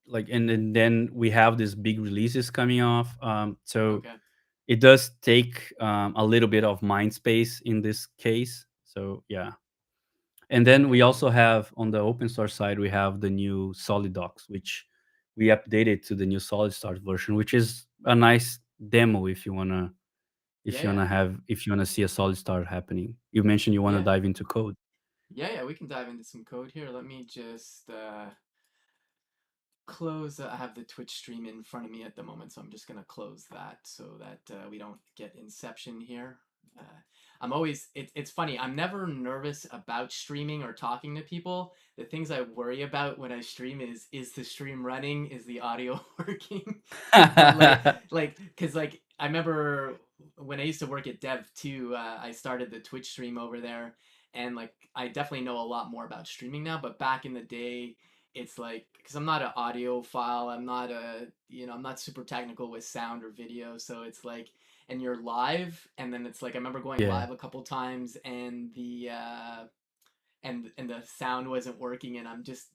like, and then we have these big releases coming off. So okay. it does take a little bit of mind space in this case. So yeah. And then we And also have on the open source side, we have the new Solid Docs, which we updated to the new Solid Start version, which is a nice demo yeah, yeah, if you wanna see a Solid Start happening. You mentioned you wanna yeah, dive into code. yeah. We can dive into some code here. Let me just close. I have the Twitch stream in front of me at the moment, so I'm just gonna close that so that we don't get inception here. Uh, I'm always it's funny. I'm never nervous about streaming or talking to people. The things I worry about when I stream is the stream running, is the audio working. But like because like I remember when I used to work at Dev too, I started the Twitch stream over there, and like I definitely know a lot more about streaming now. But back in the day, it's like because I'm not an audiophile, I'm not super technical with sound or video, so it's like and you're live, and then it's like I remember going Yeah. live a couple times, and the sound wasn't working, and I'm just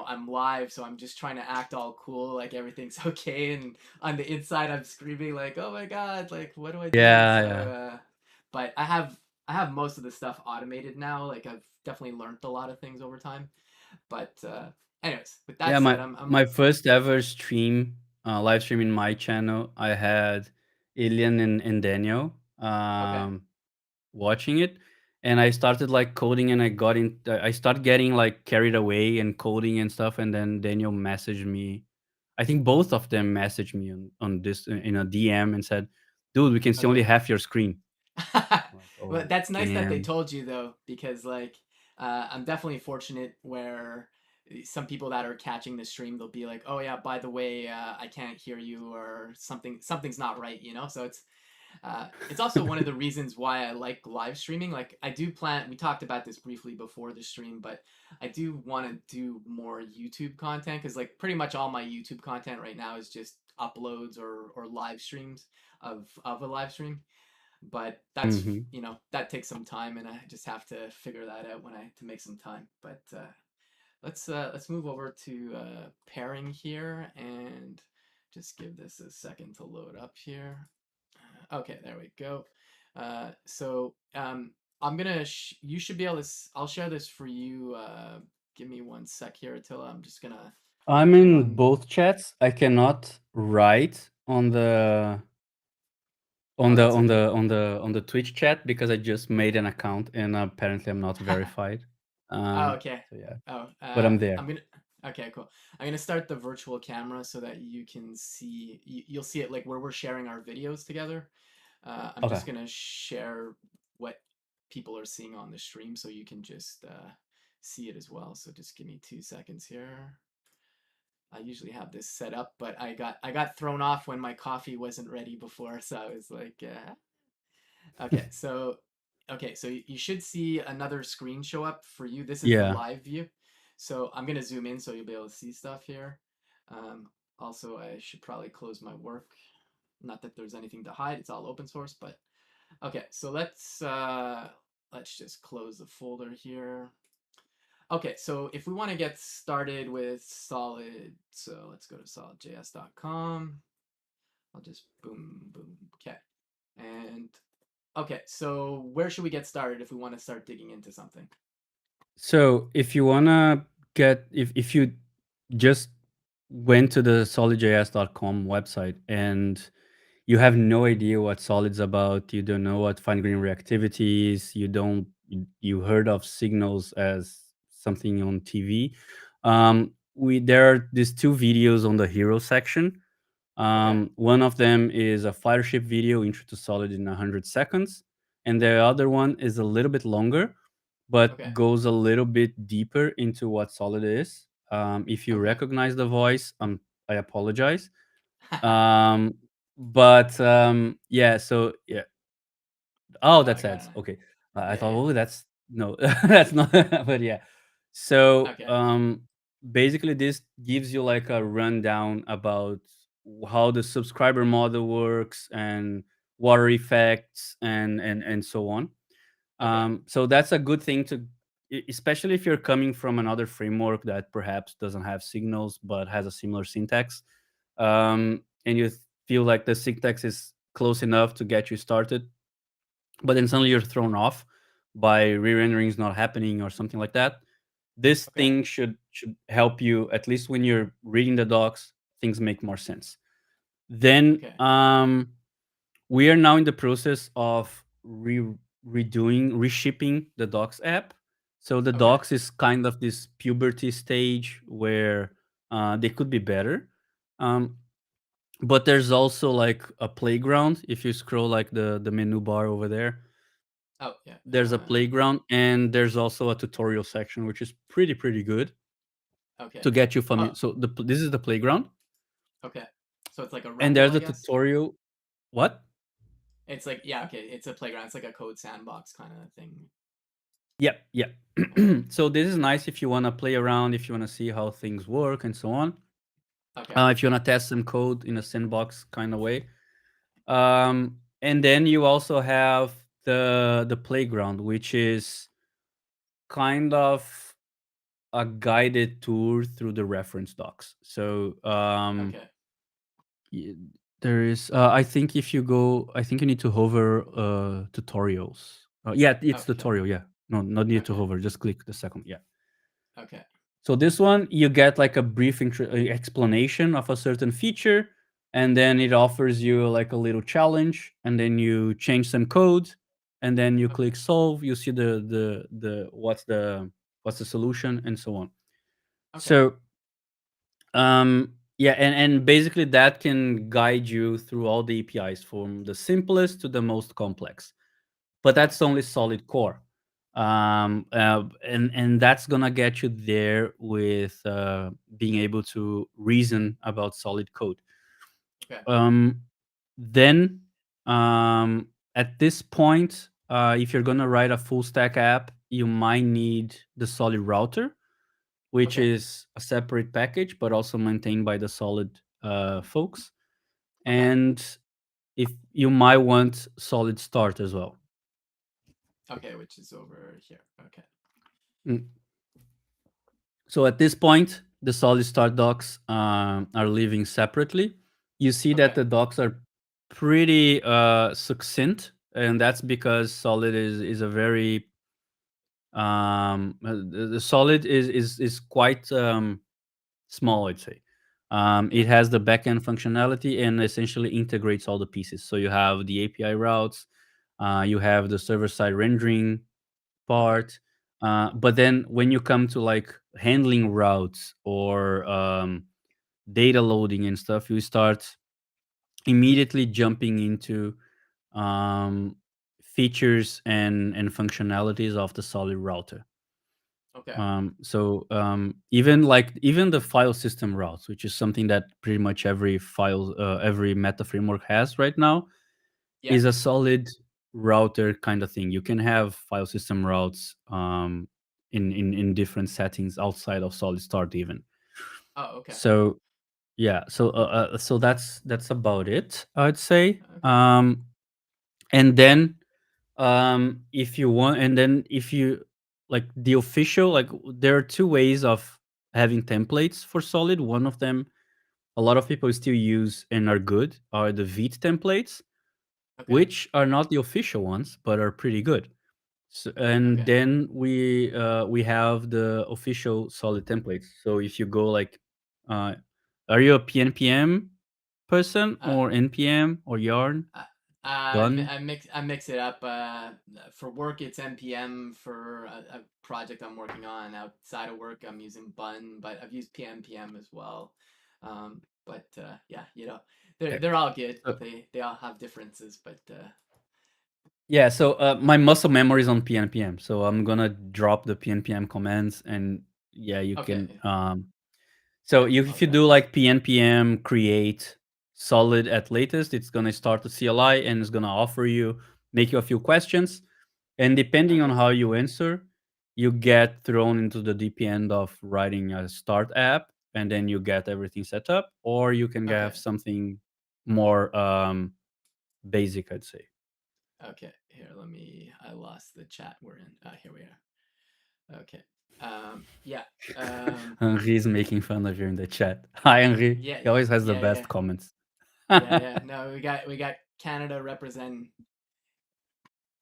I'm live, so I'm just trying to act all cool, like everything's okay, and on the inside I'm screaming like, "Oh my god, like what do I do?" Yeah, So, yeah. but I have most of the stuff automated now. Like I've definitely learned a lot of things over time. But anyways, with that Yeah, said, my I'm my first ever stream, live stream in my channel, I had Ilian and Daniel okay, watching it, and I started like coding, and I started getting like carried away and coding and stuff, and then Daniel messaged me. I think both of them messaged me on this in a DM and said, "Dude, we can see only okay. half your screen." I'm like, Well, oh that's nice that they damn. told you though, because like I'm definitely fortunate where some people that are catching the stream, they'll be like, "Oh yeah, by the way, I can't hear you," or something's not right, So it's also one of the reasons why I like live streaming. Like I do plan. We talked about this briefly before the stream, but I do want to do more YouTube content because like pretty much all my YouTube content right now is just uploads or live streams of a live stream. But that's Hmm. that takes some time, and I just have to figure that out when I to make some time. But let's move over to pairing here and just give this a second to load up here. Okay, there we go. So I'm gonna. You should be able to. I'll share this for you. Give me one sec here, Attila. I'm just gonna I'm turn in on. both chats. I cannot write Oh, that's okay. on the Twitch chat because I just made an account and apparently I'm not verified. Oh, okay. So yeah, Oh, but I'm there. I'm gonna. Okay, cool. I'm gonna start the virtual camera so that you can see. You'll see it like where we're sharing our videos together. I'm Okay. just gonna share what people are seeing on the stream so you can just see it as well. So just give me 2 seconds here. I usually have this set up, but I got thrown off when my coffee wasn't ready before, so I was like, okay, so you should see another screen show up for you. This is the Yeah. live view. So I'm gonna zoom in so you'll be able to see stuff here. Also, I should probably close my work. Not that there's anything to hide; it's all open source. But okay, so let's just close the folder here. Okay, so if we want to get started with Solid, so let's go to solidjs.com. I'll just boom, boom. Okay, and okay, so where should we get started if we want to start digging into something? So if you wanna get if you just went to the solidjs.com website and you have no idea what Solid's about, you don't know what fine grained reactivity is, you heard of signals as something on TV. We There are these two videos on the hero section. Okay, One of them is a Fireship video, Intro to Solid in 100 seconds, and the other one is a little bit longer, but okay, goes a little bit deeper into what Solid is. If you okay. recognize the voice, I apologize. Um, but yeah, so yeah. Oh, Oh, I that's got ads. it. Okay, I Yeah, thought, yeah. oh, that's no, that's not. But yeah, so Okay, basically, this gives you like a rundown about how the subscriber model works and water effects and so on. okay, So that's a good thing to, especially if you're coming from another framework that perhaps doesn't have signals but has a similar syntax, and you feel like the syntax is close enough to get you started, but then suddenly you're thrown off by re-renderings not happening or something like that. This okay, thing should help you, at least when you're reading the docs, things make more sense. Then okay, we are now in the process of reshipping the docs app. So the okay, docs is kind of this puberty stage where they could be better. Um, but there's also like a playground. If you scroll like the menu bar over there, oh yeah, there's a playground, and there's also a tutorial section, which is pretty good okay. to get you familiar. Oh, So this is the playground, okay. So it's like a and REPL, there's I a guess. tutorial. What? It's like yeah, okay. It's a playground. It's like a code sandbox kind of thing. Yep, yep. Okay, So this is nice if you want to play around, if you want to see how things work and so on. okay, If you want to test some code in a sandbox kind of way. And then you also have the playground, which is kind of a guided tour through the reference docs. So Okay. y- there is I think if you go, I think you need to hover tutorials. Yeah, it's Okay. tutorial. Yeah, no, not need to Okay. hover. Just click the second. Yeah. Okay. So this one you get like a brief explanation of a certain feature, and then it offers you like a little challenge, and then you change some code, and then you Okay. click solve. You see the what's the solution and so on. Okay. So yeah, and basically that can guide you through all the APIs from the simplest to the most complex. But Okay. that's only solid core. And that's gonna get you there with being able to reason about solid code. Okay. um, then at this point, if you're gonna write a full stack app, you might need the solid router, which Okay. is a separate package but also maintained by the solid folks. Okay. And if you might want solid start as well. Okay. Which is over here. Okay. Mm. So at this point, the solid start docs are living separately. You see that Okay. the docs are pretty succinct, and that's because solid is a very the solid is quite small, I'd say. Yeah. It has the backend functionality and essentially integrates all the pieces. So you have the API routes, you have the server side rendering Okay. part, but then when you come to like handling routes or data loading and stuff, you start immediately jumping into um, features and functionalities of the solid router. Okay. Even the file system routes, which is something that pretty much every meta framework has right now, Yeah. is a solid router kind of thing. You can have file system routes in different settings outside of solid start even. Oh. Okay. So yeah, so that's about it, I'd say. Okay. And then if you want, and then if you like the official, like there are two ways of having templates for solid. One of them a lot of people still use and are good are the Vite templates, Okay. which are not the official ones but are pretty good. So, and Okay. then we have the official solid templates. So if you go like uh are you a PNPM person Uh, or NPM or yarn? I, Gun? I mix it up. For work, it's npm. For a project I'm working on outside of work, I'm using Bun, but I've used pnpm as well. But yeah, Okay. they're all good. So, They all have differences, but yeah, so my muscle memory is on PNPM, so I'm gonna drop the PNPM commands, and yeah, you can. okay. So if you Okay. do like PNPM create solid at latest, it's gonna start the CLI and it's gonna offer you, make you a few questions, and depending on Okay. how you answer, you get thrown into the deep end of writing a start app, and then you get everything set up, or you can Okay. have something more basic, I'd say. Okay. Here, I lost the chat we're in. Here we are. Okay. Yeah. Um, Henri is making fun of you in the chat. Hi, Henri. yeah. He always has the Yeah. Yeah. best comments. Yeah. Yeah. No, we got Canada represent.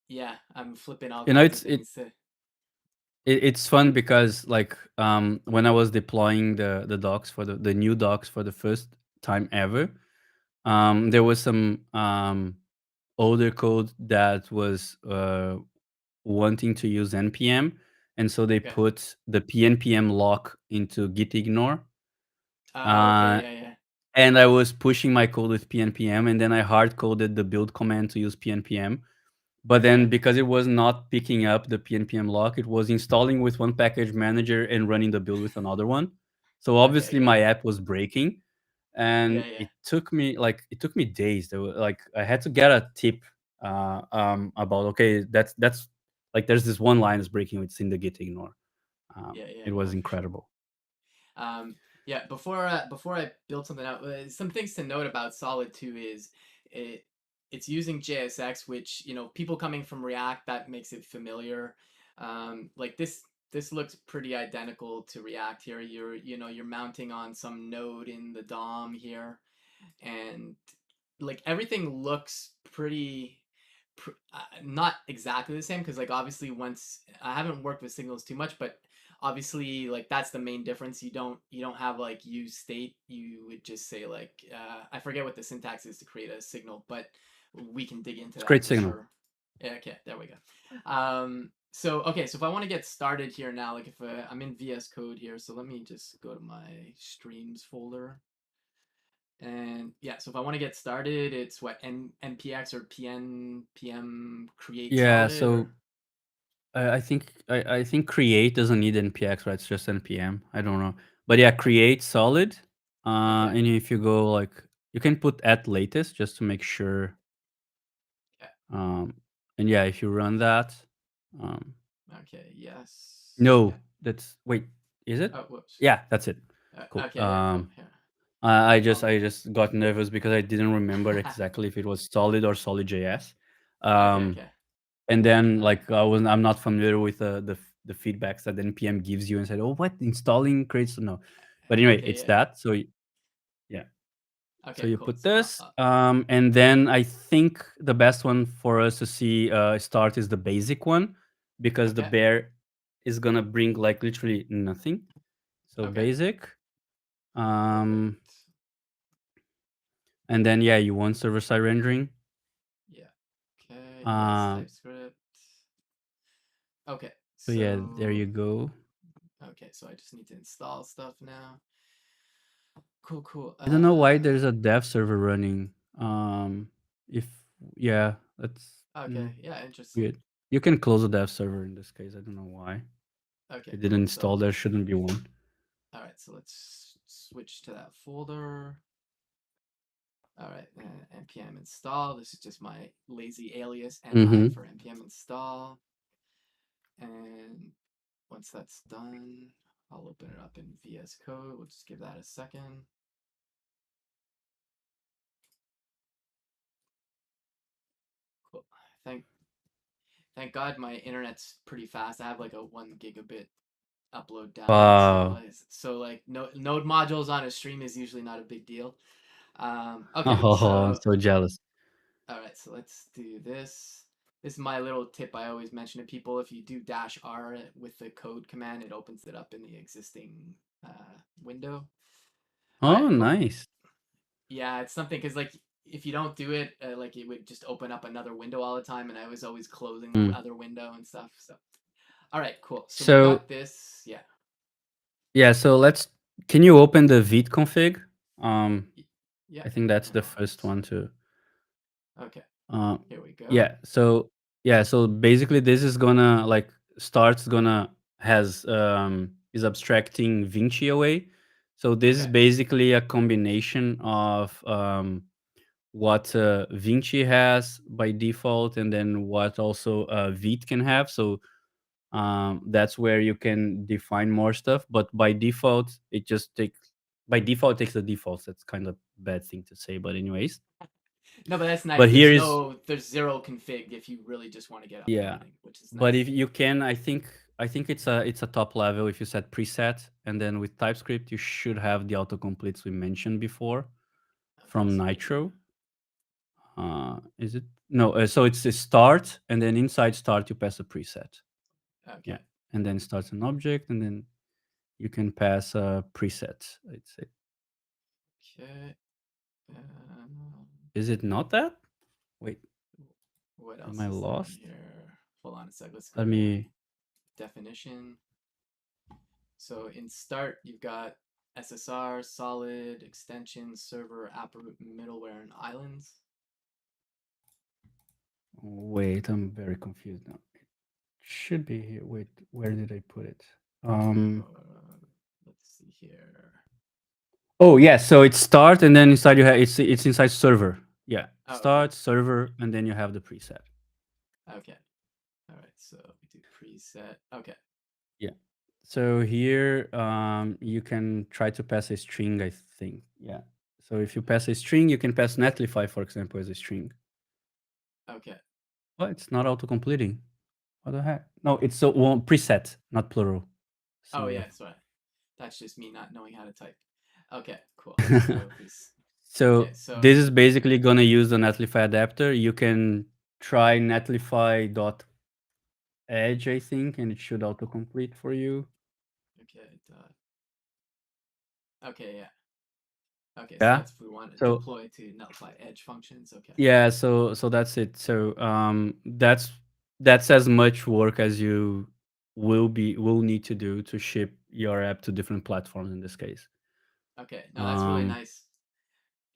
Yeah, I'm flipping all you know, kinds of it's it, things. To, it it's fun because like when I was deploying the docs for the new docs for the first time ever, there was some older code that was wanting to use npm, and so they okay. put the pnpm lock into git ignore. Oh, okay. Uh, Yeah. Yeah. and I was pushing my code with pnpm, and then I hard coded the build command to use pnpm. But then Okay. because it was not picking up the PNPM lock, it was installing with one package manager and running the build with another one. So Okay. obviously Yeah. my app was breaking, and Yeah. Yeah. it took me days. There were, like I had to get a tip about okay, that's like there's this one line is breaking. It's in the git ignore. Yeah. Yeah. It No, was for sure. incredible. Yeah. Before I build something out, some things to note about Solid 2 is it it's using JSX, which people coming from React, that makes it familiar. Like this. this looks pretty identical to React here. You're mounting on some node in the DOM here, and like everything looks pretty not exactly the same, because like obviously once I haven't worked with signals too much, but obviously like that's the main difference. You don't have like use state. You would just say like I forget what the syntax is to create a signal, but we can dig into It's that great for signal. sure. Yeah, okay, there we go. So okay, so if I want to get started here now, like if I'm in VS Code here, so let me just go to my streams folder. And yeah, so if I want to get started, it's what npx or pm create Yeah, solid, so or I think create doesn't need npx, right? It's just npm. I don't know, but yeah, okay, create solid. okay, And if you go like, you can put at latest just to make sure. okay, Um, and yeah, if you run that, um, okay, yes, no, okay. that's wait, is it? Oh, whoops. Yeah, that's it. Cool. Okay, yeah, cool. Here, I I'll. just got nervous because I didn't remember exactly if it was solid or solid.js. Okay, Um, okay, and then all right, like I'm not familiar with the feedbacks that npm gives you and said, oh, what installing creates no. But anyway, okay, it's yeah, that. So yeah, so okay, you cool. put So this, and then I think the best one for us to see start is the basic one, because the okay, bear is gonna bring like literally nothing. So okay, basic, um, perfect. and then yeah, you want server side rendering. Yeah, okay, yes, Um, TypeScript. Okay, so yeah, there so you go. okay, so I just need to install stuff now. Cool, cool. I don't know why there's a dev server running. If yeah, that's Okay, yeah, interesting. weird. You can close the dev server in this case. I don't know why. Okay, It didn't cool. install. So, There shouldn't be one. all right, so let's switch to that folder. All right, npm install. This is just my lazy alias ni Mm-hmm. for npm install. And once that's done, I'll open it up in VS Code. We'll just give that a second. Cool. Thank thank God my internet's pretty fast. I have like a 1 gigabit upload download, so Wow. so like no node modules on a stream is usually not a big deal. Okay, Oh, I'm so so jealous. all right, so let's do this. This is my little tip I always mention to people. If you do -r with the code command, it opens it up in the existing window. All Oh, right, cool. nice. Yeah, it's something because like if you don't do it, like it would just open up another window all the time, and I was always closing the Mm. other window and stuff. So, all right, cool. So we So got this. Yeah. yeah, so let's. Can you open the vite config? Yeah. I think that's No the first worries. one to. Okay. Uh, Here we go. yeah. So basically, this is gonna like starts gonna has is abstracting Vinci away. So this is Okay. basically a combination of what Vinci has by default, and then what also Vite can have. So that's where you can define more stuff. But by default, it just takes by default takes the defaults. That's kind of bad thing to say, but anyways. No, but that's nice. But here is There's zero config if you really just want to get up and yeah. running, which is But nice. if you can, I think it's a top level if you set preset, and then with TypeScript you should have the autocompletes we mentioned before Okay, from so let me. Nitro. Is it no? So it's a start, and then inside start you pass a preset. Yeah, Okay. and then starts an object, and then you can pass a preset. I'd say. Okay. Um, Is it not that? Wait, what am else I is there in lost? here? Hold on a sec. Let's go Let to me. definition. So in start, you've got SSR, solid, extension, server, app root, middleware, and islands. Wait, I'm very confused now. It should be here. Wait, where did I put it? Let's see here. Oh yeah, so it's start, and then inside you have it's inside server. Yeah, Oh, okay. start server, and then you have the preset. Okay. All right. So we do preset. Okay. Yeah. So here you can try to pass a string, I think. Yeah. So if you pass a string, you can pass netlify, for example, as a string. Okay. But it's not auto completing. What the heck? No, it's so one preset, not plural. Oh Singular. yeah, sorry. That's just me not knowing how to type. Okay, cool. So please. So Okay, so this is basically gonna use the Netlify adapter. You can try netlify.edge, I think, and it should autocomplete for you. okay, okay, yeah. Okay, so Yeah. that's if we want to So deploy to nullify edge functions. Okay. yeah, so that's it. So that's as much work as you will need to do to ship your app to different platforms in this case. Okay. No, that's really Um nice.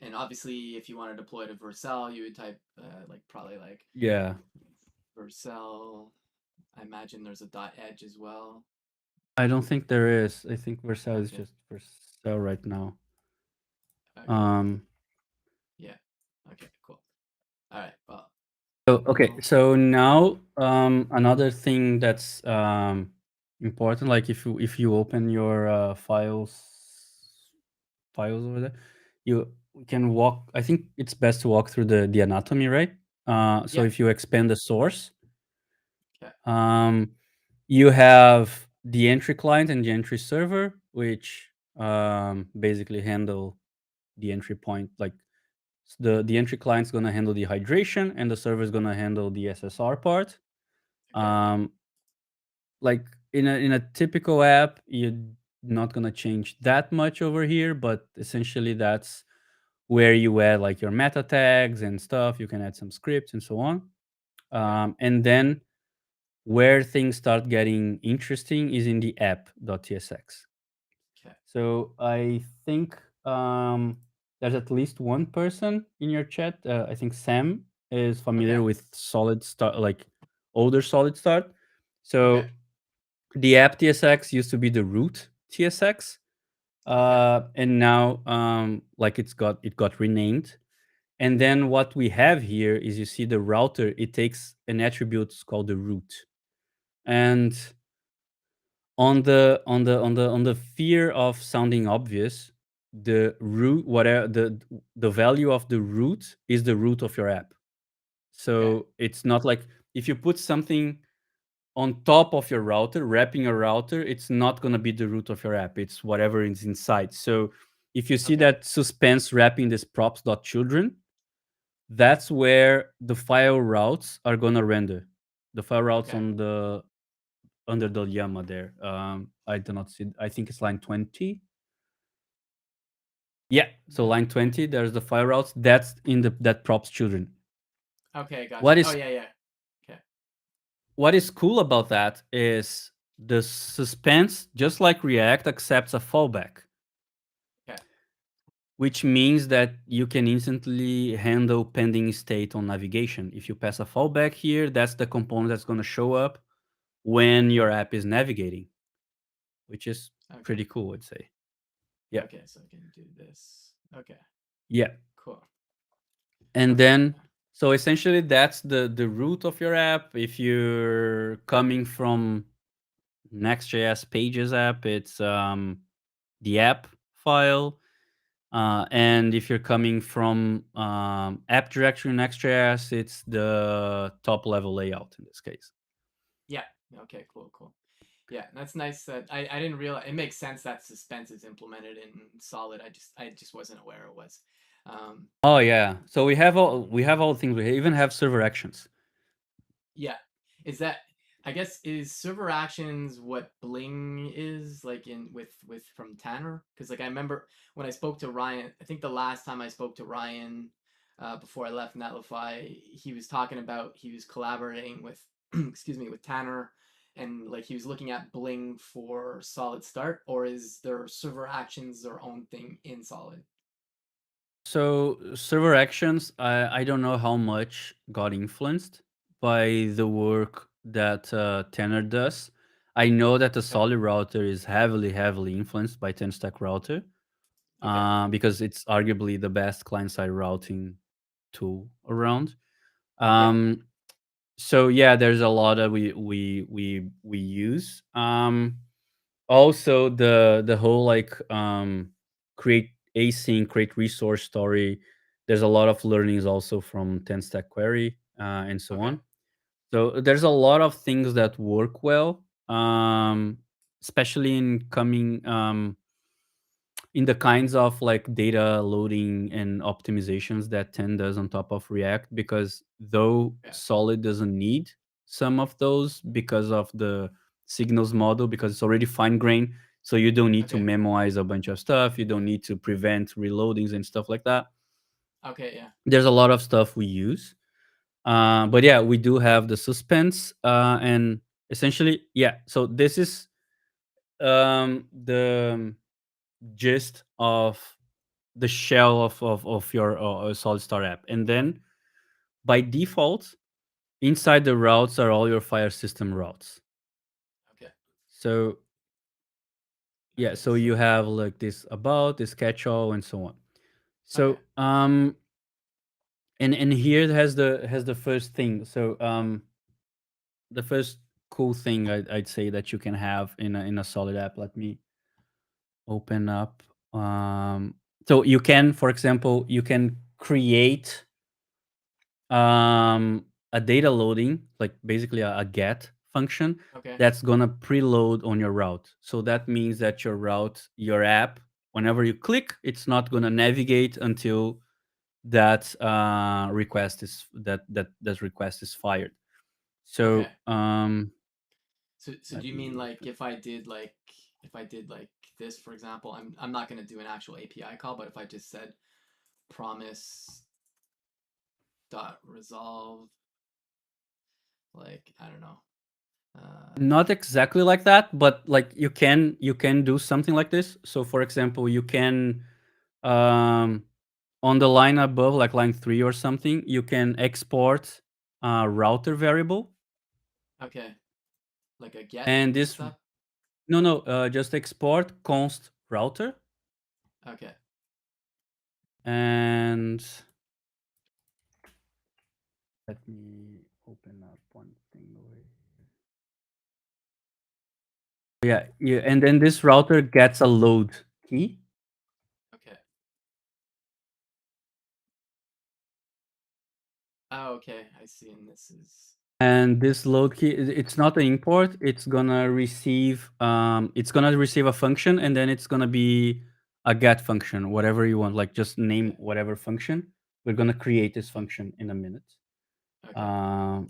And obviously, if you want to deploy to Vercel, you would type like probably like yeah. Vercel. I imagine there's a dot edge as well. I don't think there is. I think Vercel is Okay. just Vercel right now. Okay. Um Yeah. Okay. Cool. All right. Well, so okay, I'll. so now another thing that's important, like if you open your files over there, you can walk. I think it's best to walk through the anatomy, right? So Yeah. if you expand the source, Okay. um, you have the entry client and the entry server, which basically handle the entry point. Like the entry client's gonna handle the hydration, and the server is gonna handle the SSR part. Okay. Um, like in a typical app, you're not gonna change that much over here, but essentially that's where you add like your meta tags and stuff. You can add some scripts and so on. Okay. And then where things start getting interesting is in the app.tsx. Okay. So I think there's at least one person in your chat. I think Sam is Okay. familiar with Solid Start, like older Solid Start. Okay. So the app TSX used to be the root TSX, Okay. and now like it got renamed. And then what we have here is you see the router. It takes an attribute called the root, and on the fear of sounding obvious, the root whatever the value of the root is the root of your app. Okay. So it's not like if you put something on top of your router, wrapping a router, it's not going to be the root of your app. It's whatever is inside. So if you see Okay. that suspense wrapping this props.children, that's where the file routes are going to render. The file routes Okay. on the under the Yammer there. I do not see. I think it's line 20. Yeah. So line Okay. 20, there's the file routes. That's in the that props children. Okay. What Gotcha. Oh is yeah. Yeah. Okay. what is cool about that is the suspense, just like React, accepts a fallback, Okay. which means that you can instantly handle pending state on navigation. If you pass a fallback here, that's the component that's going to show up when your app is navigating, which is Okay. pretty cool, I'd say. Yeah. Okay. So I can do this. Okay. Yeah. Cool. And Okay. then so essentially that's the root of your app. If you're coming from Next.js Pages app, it's the app file. And if you're coming from app directory Next.js, it's the top level layout in this case. Yeah. Okay. Cool. Cool. Yeah, that's nice. That I didn't realize. It makes sense that suspense is implemented in Solid. I just wasn't aware it was. Um, Oh yeah. So we have all the things. We even have server actions. yeah, is that I guess is server actions what Bling is like in with from Tanner? Because like I remember when I spoke to Ryan. I think the last time I spoke to Ryan before I left Netlify, he was talking about he was collaborating with excuse me with Tanner and like he was looking at Bling for Solid Start, or is their server actions their own thing in Solid? So server actions, I don't know how much got influenced by the work that Tenor does. I know that the Okay. Solid router is heavily influenced by 10-stack router Okay. because it's arguably the best client-side routing tool around. Yeah. Um, so yeah, there's a lot that we use. Also the whole like create async, create resource story. There's a lot of learnings also from 10 stack query and so Okay. on. So there's a lot of things that work well, especially in the kinds of like data loading and optimizations that 10 does on top of React, because though Yeah. Solid doesn't need some of those because of the signals model, because it's already fine grained. So you don't need to Okay. memorize a bunch of stuff. You don't need to prevent reloadings and stuff like that. Okay. Yeah. There's a lot of stuff we use. But yeah, we do have the suspense. And essentially, yeah. So this is the gist of the shell of your solid star app. And then by default, inside the routes are all your file system routes. Okay. So yeah, Okay. so So. you have like this about, this catch-all, and so on. Okay. So and here it has the first thing. So the first cool thing I'd say that you can have in a solid app. Let me open up. So you can, for example, you can create a data loading, like basically a get function Okay. that's gonna preload on your route. So that means that your route, your app, whenever you click, it's not gonna navigate until that request is fired. So Okay. So do let you mean me like open. if I did like this, for example, I'm not gonna do an actual API call, but if I just said promise dot resolve, like I don't know. Not exactly like that, but like you can do something like this. So for example, you can um on the line above, like line 3 or something, you can export a router variable. Okay, like a get And and this, stuff. no, no, just export const router. Okay. And let me open up one thing over here. Yeah, yeah, and then this router gets a load key. Okay. Oh, okay. I see. And this is And this load key, it's not an import. It's gonna receive a function, and then it's gonna be a get function, whatever you want. Like just name okay. whatever function. We're gonna create this function in a minute. Okay. Um,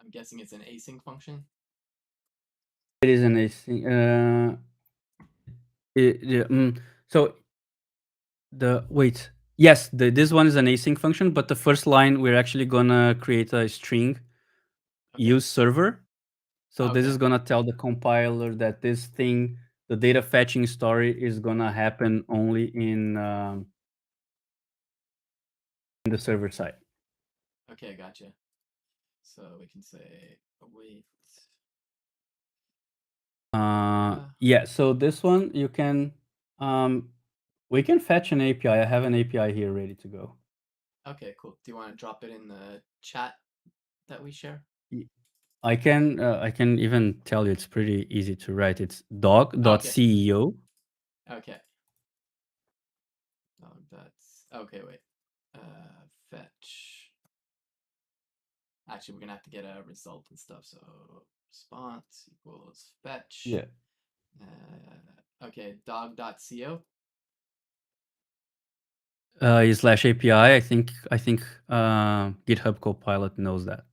I'm guessing it's an async function. it is an async. So the wait, yes, this one is an async function, but the first line we're actually gonna create a string Okay. use server. So this is Okay. gonna tell the compiler that this thing, the data fetching story, is gonna happen only in the server side. Okay. Gotcha. So we can say wait. Uh, Yeah. So this one you can, um, we can fetch an API. I have an API here ready to go. okay. Cool. Do you want to drop it in the chat that we share? Y- I can even tell you it's pretty easy to write. It's Okay. dog.ceo. Okay. Oh, that's okay. Wait. Fetch. Actually, we're gonna have to get a result and stuff. So response equals fetch. Yeah. Okay. Dog.co. Slash API. I think GitHub Copilot knows that.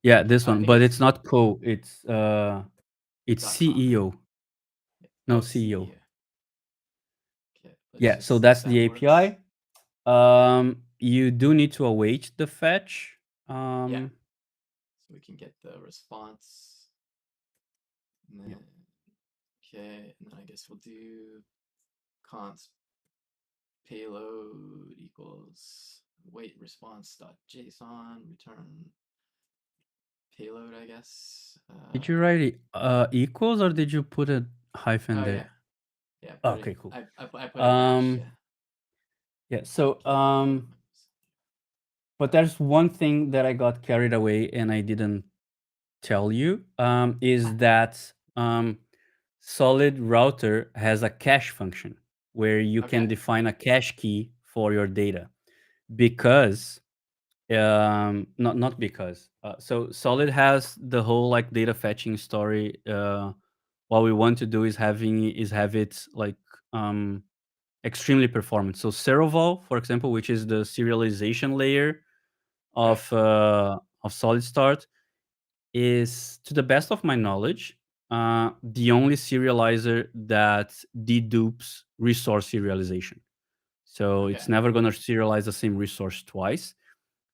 Yeah, this Oh, I one, think but it's it's not co. It's dot .com. CEO. No, Oh, CEO. CEO. Okay. Let's Yeah, so just see if that's that the works. API. You do need to await the fetch. Yeah. So we can get the response. And Yeah. then, okay. And then I guess we'll do const payload equals wait response dot JSON return payload, I guess. Did you write it equals, or did you put a hyphen Oh yeah, there? yeah. Put it. Okay, cool. I put a dash. Um, Yeah. yeah. So Okay. but there's one thing that I got carried away and I didn't tell you. Is that Solid Router has a cache function. where you can Okay. define a cache key for your data because not because so Solid has the whole like data fetching story. What we want to do is have it like um extremely performant. So Cerovol, for example, which is the serialization layer Right. of Solid Start, is, to the best of my knowledge, the only serializer that dedupes resource serialization. So Okay. it's never going to serialize the same resource twice.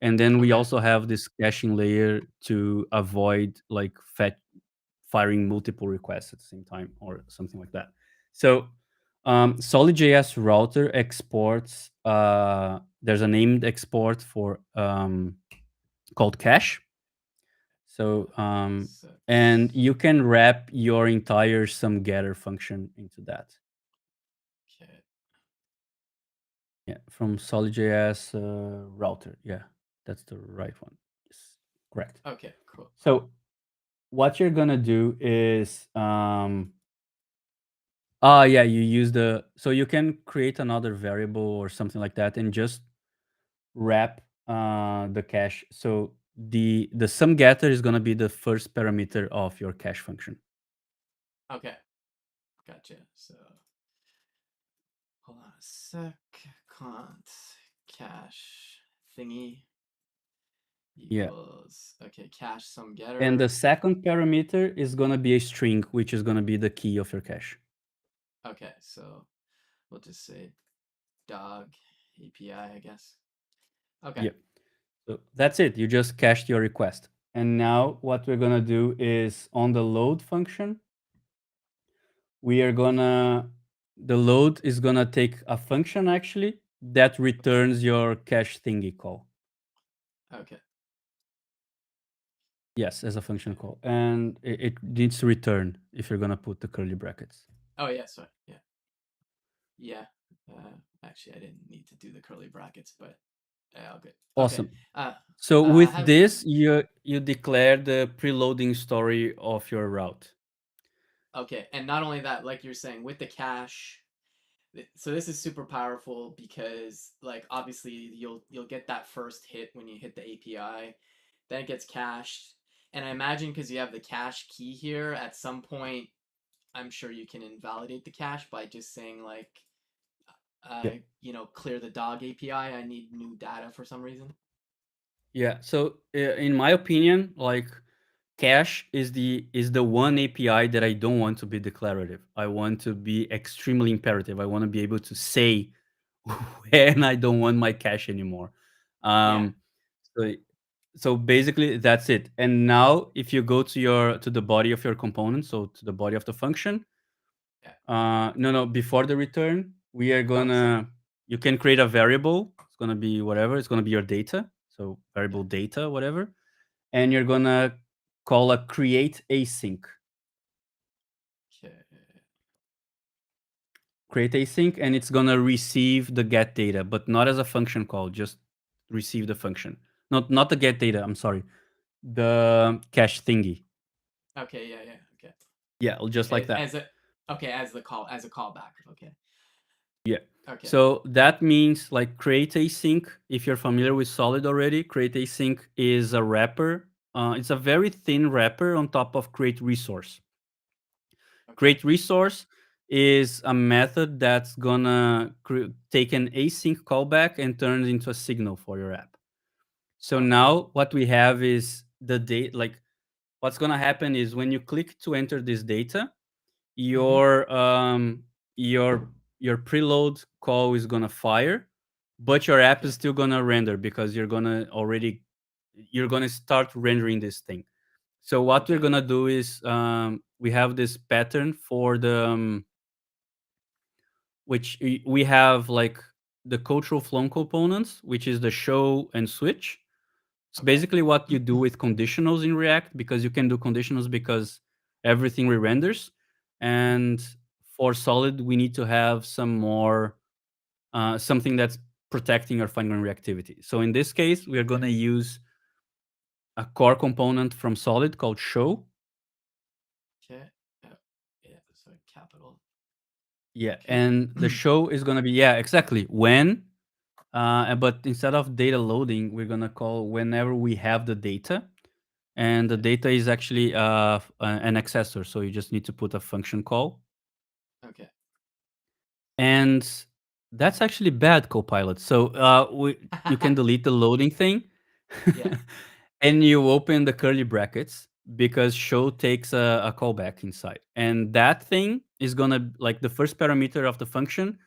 And then we Okay. also have this caching layer to avoid like firing multiple requests at the same time or something like that. So SolidJS router exports. There's a named export for called cache. So So and you can wrap your entire sum getter function into that. okay. Yeah, from SolidJS router. Yeah, that's the right one. Yes, correct. Okay. Cool. So what you're gonna do is yeah, you use the, so you can create another variable or something like that and just wrap the cache. So the sum getter is gonna be the first parameter of your cache function. Okay. Gotcha. So hold on a sec. Const cache thingy Yeah. equals okay. Cache sum And the getter. second parameter is gonna be a string, which is gonna be the key of your cache. Okay. So we'll just say dog API, I guess. Okay. Yeah. So that's it. You just cached your request. And now what we're gonna do is on the load function, we are gonna the load is gonna take a function actually that Okay. returns your cache thingy call. Okay. Yes, as a function Okay. call. And it needs to return if you're gonna put the curly brackets. Oh yeah. Sorry. Yeah. Yeah. Actually, I didn't need to do the curly brackets, but yeah, all good. Okay. Awesome. Uh, So with have this, you declare the preloading story of your route. okay, and not only that, like you're saying, with the cache, so this is super powerful because like obviously you'll get that first hit when you hit the API, then it gets cached, and I imagine because you have the cache key here, at some point, I'm sure you can invalidate the cache by just saying like, Yeah. clear the dog API. I need new data for some reason. Yeah. So in my opinion, like cache is the one API that I don't want to be declarative. I want to be extremely imperative. I want to be able to say when I don't want my cache anymore. Yeah. Um, so so basically that's it. And now if you go to the body of your component, so to the body of the function, Yeah. no, before the return, we are Oh, sorry. gonna you can create a variable. It's gonna be whatever. It's gonna be your data. So Yeah. variable data, whatever, and you're gonna call a create async. Okay. Create async, and it's gonna receive the get data, but not as a function call. Just receive the function. Not the get data. I'm sorry. The cache thingy. Okay. Yeah. Yeah. Okay. Yeah, just like that. As a okay, as a callback. Okay. Yeah. Okay. So that means like create async. If you're familiar with Solid already, create async is a wrapper. It's a very thin wrapper on top of create resource. Okay. Create resource is a method that's gonna take an async callback and turn it into a signal for your app. So Okay. now what we have is the date. Like what's gonna happen is when you click to enter this data, Mm-hmm. your um your your preload call is gonna fire, but your app is Okay. still gonna render because you're gonna start rendering this thing. So what we're Okay. gonna do is we have this pattern for the which we have like the cultural flow components, which is the show and switch. It's Okay. basically what you do with conditionals in React because you can do conditionals because everything re-renders. And for Solid, we need to have some more something that's protecting our fine-grained reactivity. So in this case, we are going Okay. to use a core component from Solid called show. Okay. Yeah. Yeah. Sorry. Capital. Yeah, Okay. and the show is gonna be, yeah, exactly, when, but instead of data loading, we're gonna call whenever we have the data, and the Okay. data is actually an accessor. So you just need to put a function call, Okay. and that's actually bad, Copilot. So you can delete the loading thing, Yeah. and you open the curly brackets because show takes a callback inside, and that thing is gonna, like, the first parameter of the function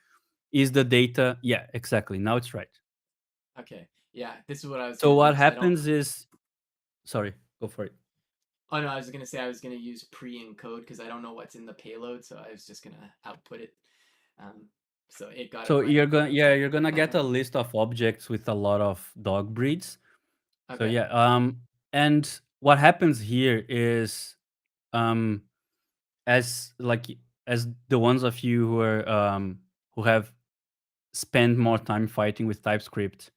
is the data. Yeah, exactly. Now it's right. Okay. Yeah. This is what I was So gonna do what because I don't. happens is, sorry, go for it. Oh no, I was gonna say I was gonna use pre-encode because I don't know what's in the payload, so I was just gonna output it. Um, so it got it So right you're the gonna, first yeah, time. you're gonna get a list of objects with a lot of dog breeds. So Okay. yeah, and what happens here is, um, as like as the ones of you who have spent more time fighting with TypeScript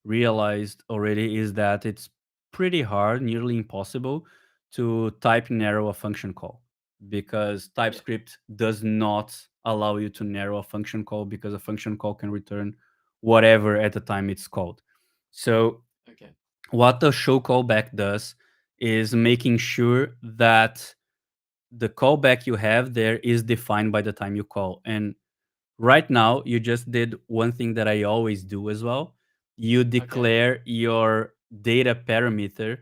realized already, is that it's pretty hard, nearly impossible, to type narrow a function call, because Yeah. TypeScript does not allow you to narrow a function call, because a function call can return whatever at the time it's called. So Okay. what the show callback does is making sure that the callback you have there is defined by the time you call. And right now, you just did one thing that I always do as well. You Okay. declare your data parameter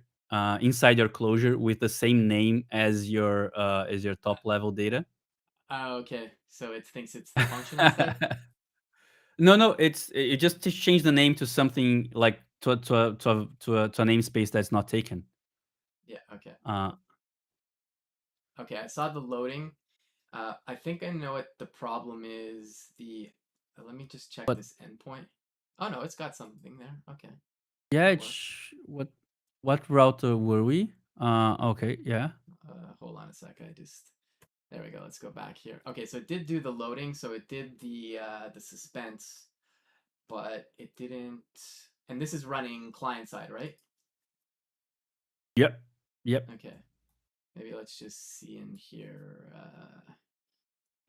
inside your closure with the same name as your Uh, top level data. okay. So it thinks it's the function instead. No, no, it's you just change the name to something like to a namespace that's not taken. Yeah. Okay. Uh, Okay. I saw the loading. I think I know what the problem is. The Let me just check but this endpoint. Oh no, it's got something there. Okay, yeah, that it's works. what router were we? Okay, yeah. Hold on a sec. I just There we go. Let's go back here. Okay, so it did do the loading. So it did the suspense, but it didn't. And this is running client side, right? Yep, yep. Okay. Maybe let's just see in here.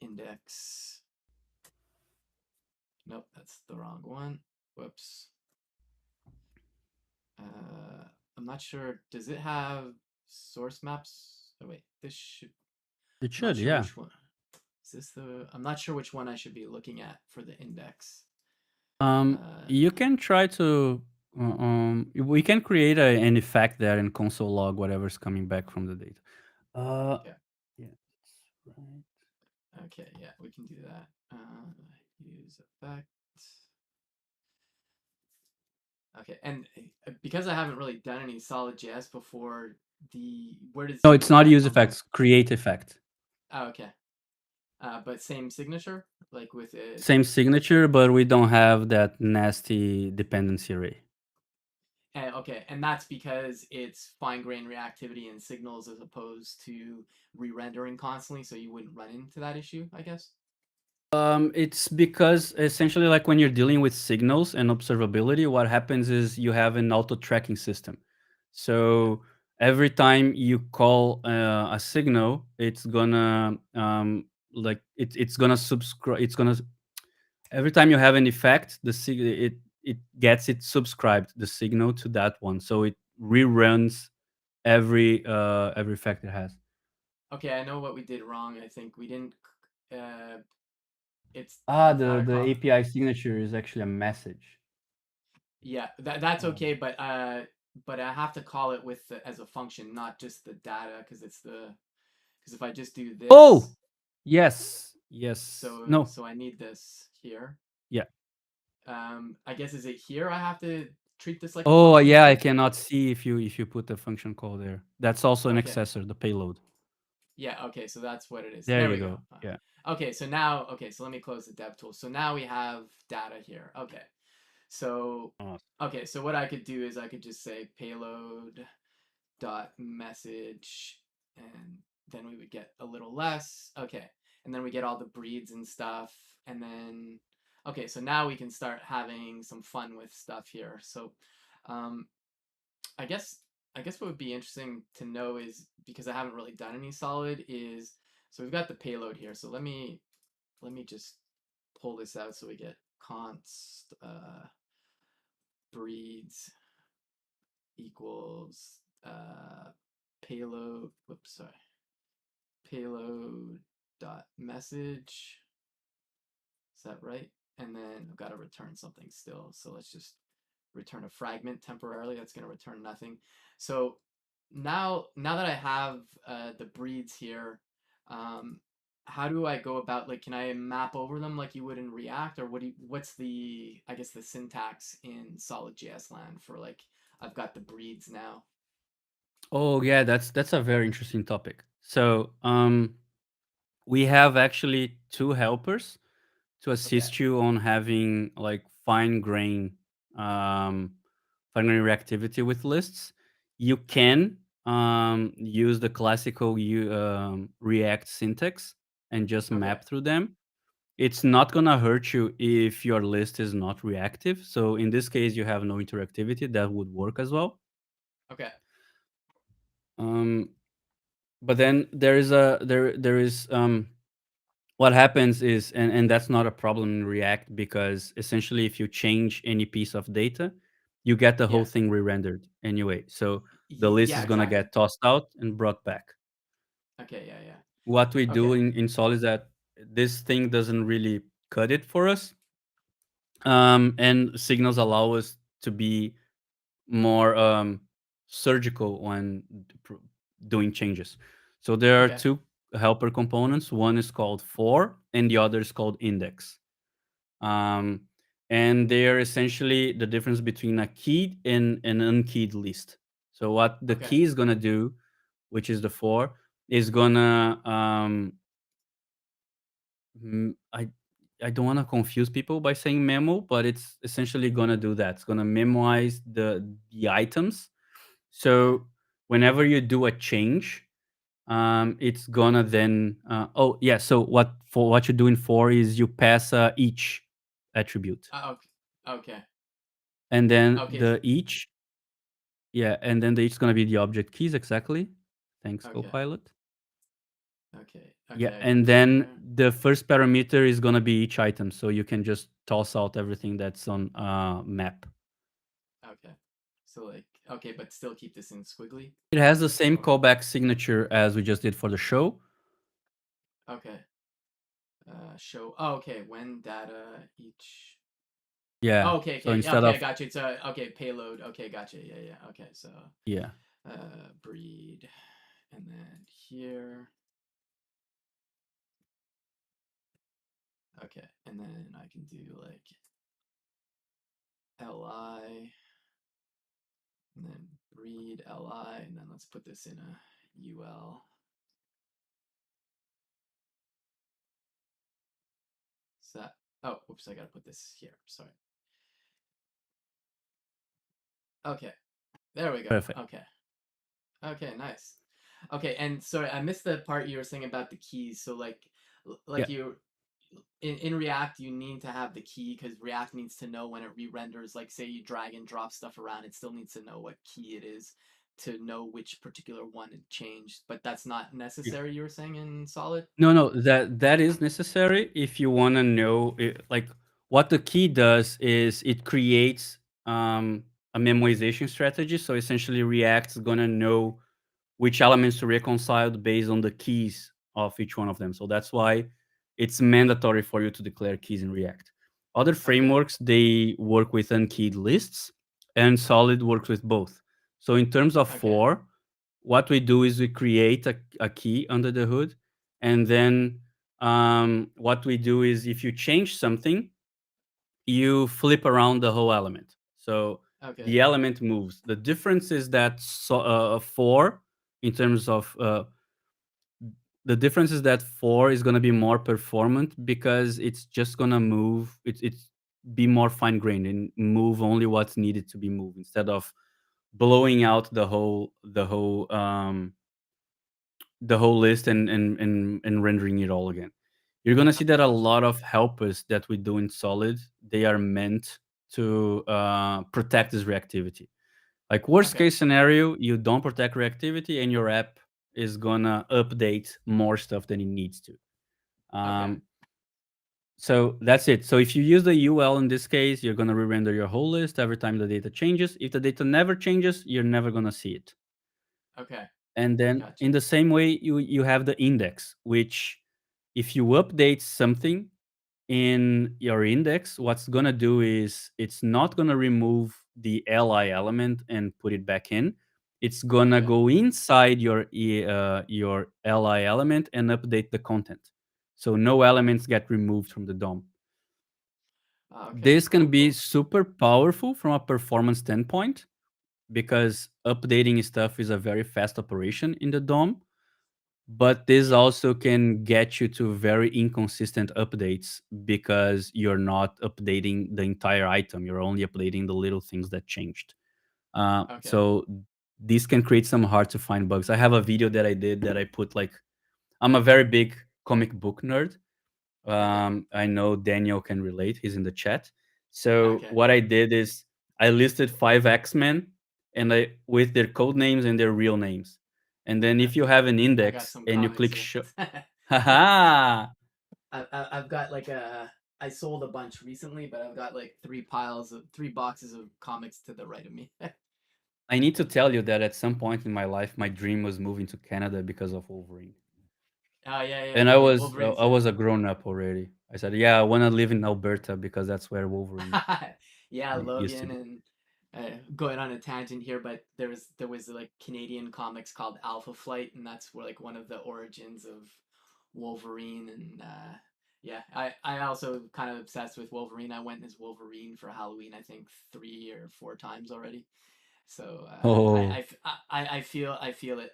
Index. Nope, that's the wrong one. Whoops. Uh, I'm not sure. Does it have source maps? Oh wait, this should. It I'm not should, sure yeah. which one. Is this the? I'm not sure which one I should be looking at for the index. Uh, You can try to. We can create an effect there in console log whatever's coming back from the data. Uh, okay. yeah, that's right. Okay. Yeah, we can do that. Use effect. Okay, and because I haven't really done any SolidJS before, the where does No, the it's not effect use come from? effects. Create effect. Oh, okay. But same signature, like with it. Same signature, but we don't have that nasty dependency array. Okay, and that's because it's fine grained reactivity and signals as opposed to re-rendering constantly, so you wouldn't run into that issue, I guess. It's because essentially, like, when you're dealing with signals and observability, what happens is you have an auto tracking system. Okay. So every time you call a signal, it's gonna it's gonna subscribe. It's gonna, every time you have an effect, it gets it subscribed the signal to that one. So it reruns every effect it has. Okay, I know what we did wrong. I think we didn't. Uh, it's Ah, I've had the a the call. API signature is actually a message. Yeah, that's Uh, okay, but I have to call it with as a function, not just the data, because if I just do oh, this, yes, yes. No, so I need this here. yeah. I guess is it here I have to treat this like a Oh, function yeah. I too? cannot see if you put the function call there. That's also an Okay. accessor, the payload. Yeah, okay, so that's what it is. There There you we go. go. Yeah. Okay, so let me close the dev tool. So now we have data here. Okay. So Awesome. okay, so what I could do is I could just say payload dot message, and then we would get a little less. Okay. And then we get all the breeds and stuff. And then okay, so now we can start having some fun with stuff here. So um I guess what would be interesting to know is, because I haven't really done any solid, is so we've got the payload here. So let me let me just pull this out so we get const breeds equals payload. Whoops, sorry. Payload dot message. Is that right? And then I've got to return something still. So let's just return a fragment temporarily. That's going to return nothing. So now that I have the breeds here, um, how do I go about, like, can I map over them like you would in React, or what's the, I guess, the syntax in SolidJS land for, like, I've got the breeds now. Oh yeah, that's a very interesting topic. So we have actually two helpers to Okay. assist you on having like um, fine grain reactivity with lists. You Okay. can use the classical React syntax and just Okay. map through them. It's not gonna hurt you if your list is not reactive. So in this case, you have no interactivity. That would work as well. Okay. Um, but then there is what happens is, and that's not a problem in React, because essentially if you change any piece of data, you get the whole Yeah. thing re-rendered anyway. So the list Yeah, is gonna exactly. get tossed out and brought back. Okay. Yeah. Yeah. What we do Okay. in Sol is that this thing doesn't really cut it for us. And signals allow us to be more surgical when doing changes. So there are Okay. two helper components. One is called for, and the other is called index. Um, and they are essentially the difference between a keyed and an unkeyed list. So what the Okay. key is gonna do, which is the for, is gonna I don't want to confuse people by saying memo, but it's essentially gonna do that. It's gonna memorize the items. Okay. So whenever you do a change, it's gonna then oh yeah. So what you're doing for is you pass each attribute, Okay. Okay. and then Okay. the each yeah, and then the each is gonna be the object keys exactly. Thanks, Okay. Copilot. Okay. Yeah, Okay. I got and it then here. the first parameter is gonna be each item, so you can just toss out everything that's on map. Okay. So, like, okay, but still keep this in squiggly. It has the same Or callback signature as we just did for the show. okay. Show. Oh, okay. When data each. Yeah. Oh, okay. So Okay. instead Okay. I of got you. It's okay. Payload. Okay. Gotcha. Yeah. Yeah. Okay. So, yeah, breed, and then here. Okay, and then I can do like li, and then breed li, and then let's put this in a ul. So that, oh, whoops, I gotta put this here. Sorry. Okay, there we go. perfect. Okay, okay, nice. Okay, and sorry, I missed the part you were saying about the keys. So Yeah. like you in React, you need to have the key because React needs to know when it re-renders. Like, say you drag and drop stuff around, it still needs to know what key it is to know which particular one it changed. But that's not Yeah. necessary. You were saying in Solid. No, no, that is necessary if you want to know like what the key does is it creates a memorization strategy. So essentially, React is gonna know which elements to reconcile based on the keys of each one of them. So that's why it's mandatory for you to declare keys in React. Other Okay. frameworks they work with unkeyed lists, and Solid works with both. So in terms of Okay. for, what we do is we create a key under the hood, and then what we do is if you change something, you flip around the whole element. So Okay. the element moves. The difference is that for, in terms of the difference is that for is going to be more performant because it's just going to move. It's be more fine grained and move only what's needed to be moved instead of blowing out the whole list and rendering it all again. You're gonna see that a lot of helpers that we do in Solid, they are meant to protect this reactivity. Like worst Okay. case scenario, you don't protect reactivity and your app is gonna update more stuff than it needs to. Okay. Um, So that's it. So if you use the UL in this case, you're going to re-render your whole list every time the data changes. If the data never changes, you're never going to see it. Okay, And then in gotcha. the same way, you have the index, which if you update something in your index, what's going to do is it's not going to remove the li element and put it back in. It's going to Okay. go inside your li element and update the content. So no elements get removed from the DOM. Okay. This can Cool. be Cool. super powerful from a performance standpoint because updating stuff is a very fast operation in the DOM, but this Yeah. also can get you to very inconsistent updates because you're not updating the entire item. You're only updating the little things that changed. Okay. So this can create some hard to find bugs. I have a video that I did that I put like, I'm a very big comic book nerd. Okay. I know Daniel can relate. He's in the chat. So Okay. what I did is I listed 5 X-Men and I with their code names and their real names. And then if you Okay. have an I got index some and you comics click here. show, haha, I've got like a. I sold a bunch recently, but I've got like three boxes of comics to the right of me. I need to tell you that at some point in my life, my dream was moving to Canada because of Wolverine. Oh yeah, yeah, And yeah. Wolverine's I was a grown up already. I said, yeah, I want to live in Alberta because that's where Wolverine yeah, used to Logan be. and going on a tangent here, but there was like Canadian comics called Alpha Flight, and that's where like one of the origins of Wolverine and yeah, I also kind of obsessed with Wolverine. I went as Wolverine for Halloween, I think 3 or 4 times already. So Oh. I feel it.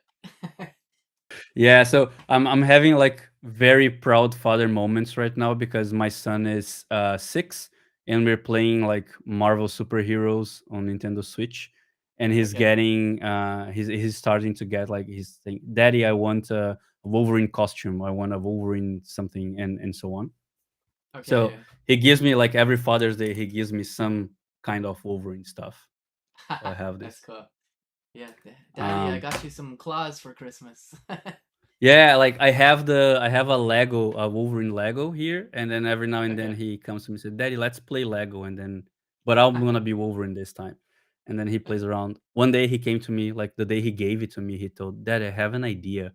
Yeah, so I'm having like very proud father moments right now because my son is 6 and we're playing like Marvel superheroes on Nintendo Switch, and Okay, he's starting to get like he's saying, "Daddy, I want a Wolverine costume. I want a Wolverine something," and so on. So okay, he gives me like every Father's Day he gives me some kind of Wolverine stuff. So I yeah. have That's this. cool. Yeah, Daddy, I Um, got you some claws for Christmas. Yeah, like I have a Lego, a Wolverine Lego here, and then every now and then Okay. he comes to me and says, "Daddy, let's play Lego," and then, but I'm gonna be Wolverine this time, and then he plays around. One day he came to me, like the day he gave it to me, he told, "Dad, I have an idea.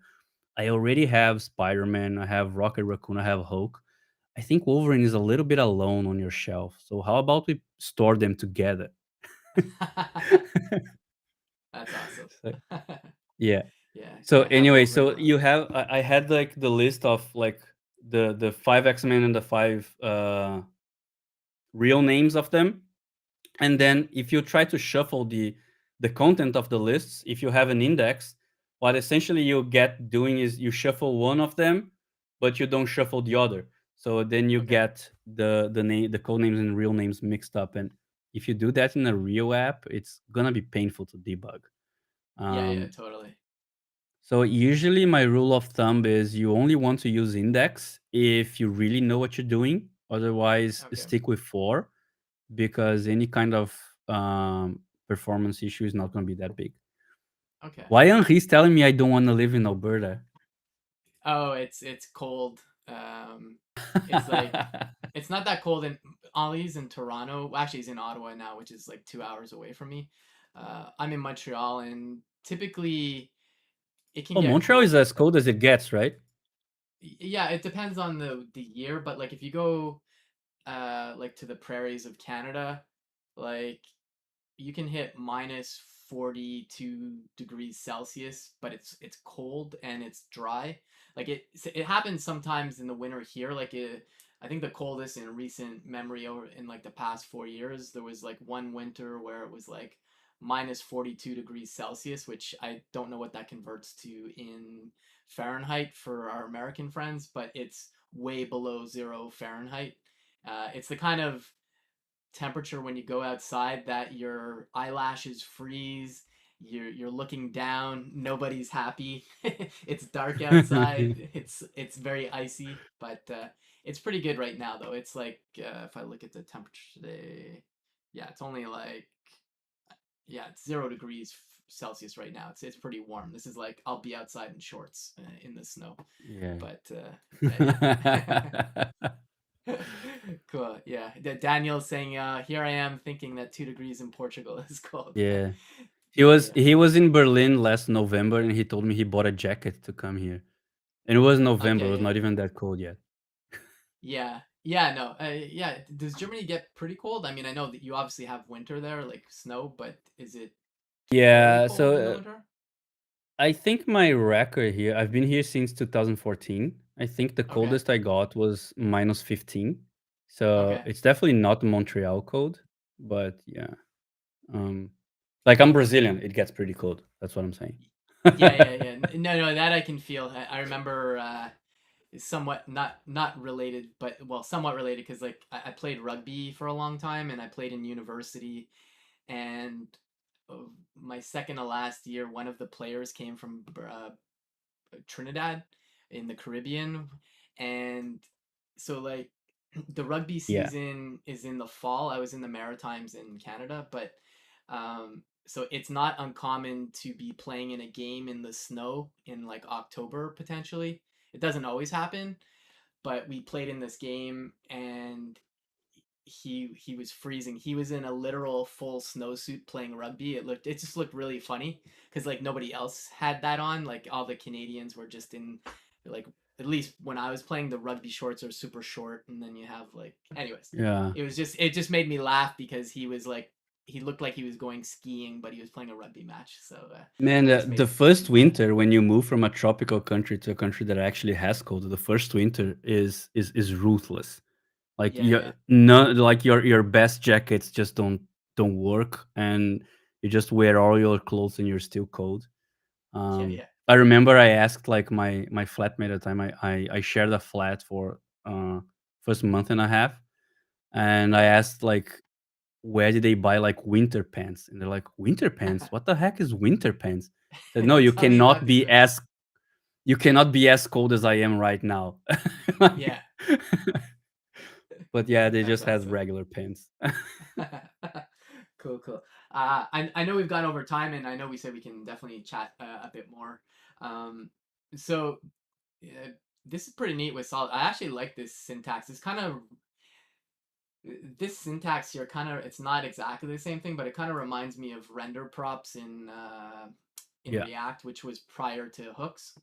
I already have Spider Man, I have Rocket Raccoon, I have Hulk. I think Wolverine is a little bit alone on your shelf. So how about we store them together?" That's awesome. So, yeah. Yeah, So can't have anyway, Wolverine so alone. you have I had like the list of like the 5 X-Men and the 5 real names of them. And then if you try to shuffle the content of the lists, if you have an index, what essentially you get doing is you shuffle one of them, but you don't shuffle the other. So then you Okay. get the code names and real names mixed up. And if you do that in a real app, it's gonna be painful to debug. Yeah, yeah, Um, totally. So usually my rule of thumb is you only want to use index if you really know what you're doing. Otherwise, Okay. stick with 4 because any kind of performance issue is not going to be that big. Okay. Why Henri's telling me I don't want to live in Alberta? Oh, it's cold. Um, it's like it's not that cold in Ollie's in Toronto. Well, actually, he's in Ottawa now, which is like 2 hours away from me. I'm in Montreal, and typically it can Oh, get Montreal is cold. as cold as it gets, right? Yeah, it depends on the year, but like if you go like to the prairies of Canada, like you can hit minus 42 degrees Celsius, but it's cold and it's dry. Like it happens sometimes in the winter here. I think the coldest in recent memory over in like the past 4 years, there was like one winter where it was like minus 42 degrees Celsius, which I don't know what that converts to in Fahrenheit for our American friends, but it's way below 0 Fahrenheit. It's the kind of temperature when you go outside that your eyelashes freeze, you're looking down, nobody's happy. It's dark outside, it's very icy, but it's pretty good right now though. It's like if I look at the temperature today, yeah, it's only like yeah, it's 0 degrees Celsius right now. It's pretty warm. This is like I'll be outside in shorts in the snow, Yeah. but yeah, yeah. Cool. Yeah. Daniel's saying, here I am thinking that 2 degrees in Portugal is cold. Yeah. Yeah. He was in Berlin last November and he told me he bought a jacket to come here. And it was November, it Okay. was Yeah. not even that cold yet. Yeah. Yeah. No. Yeah. Does Germany get pretty cold? I mean, I know that you obviously have winter there, like snow, but is it very Yeah, cold so in the winter? I think my record here, I've been here since 2014. I think the Okay. coldest I got was minus 15. So Okay. it's definitely not Montreal cold, but yeah. Um, like I'm Brazilian, it gets pretty cold. That's what I'm saying. Yeah. Yeah. Yeah. No. No. That I can feel. I remember. Somewhat not related, but well, somewhat related because like I played rugby for a long time and I played in university and uh, my second to last year, one of the players came from Trinidad in the Caribbean, and so like the rugby Yeah. season is in the fall. I was in the Maritimes in Canada, but so it's not uncommon to be playing in a game in the snow in like October potentially. It doesn't always happen, but we played in this game and he was freezing. He was in a literal full snowsuit playing rugby. It just looked really funny because like nobody else had that on. Like all the Canadians were just in like at least when I was playing the rugby shorts are super short and then you have like anyways. Yeah. It just made me laugh because he was like he looked like he was going skiing but he was playing a rugby match. So Man, it just the made first me laugh. winter when you move from a tropical country to a country that actually has cold, the first winter is ruthless. Like Yeah, you yeah. no like your best jackets just don't work and you just wear all your clothes and you're still cold. Yeah, yeah. I remember I asked like my flatmate at the time. I shared a flat for first month and a half, and I asked like where did they buy like winter pants, and they're like winter pants. What the heck is winter pants? I said no, Tell me about these ones. you cannot be as cold as I am right now. Like, Yeah, but yeah, they that's just had awesome. regular pants. Cool, cool. I know we've gone over time, and I know we said we can definitely chat a bit more. Um, so uh, this is pretty neat with solid. I actually like this syntax. It's kind of this syntax here. Kind of, it's not exactly the same thing, but it kind of reminds me of render props in Yeah, React, which was prior to hooks.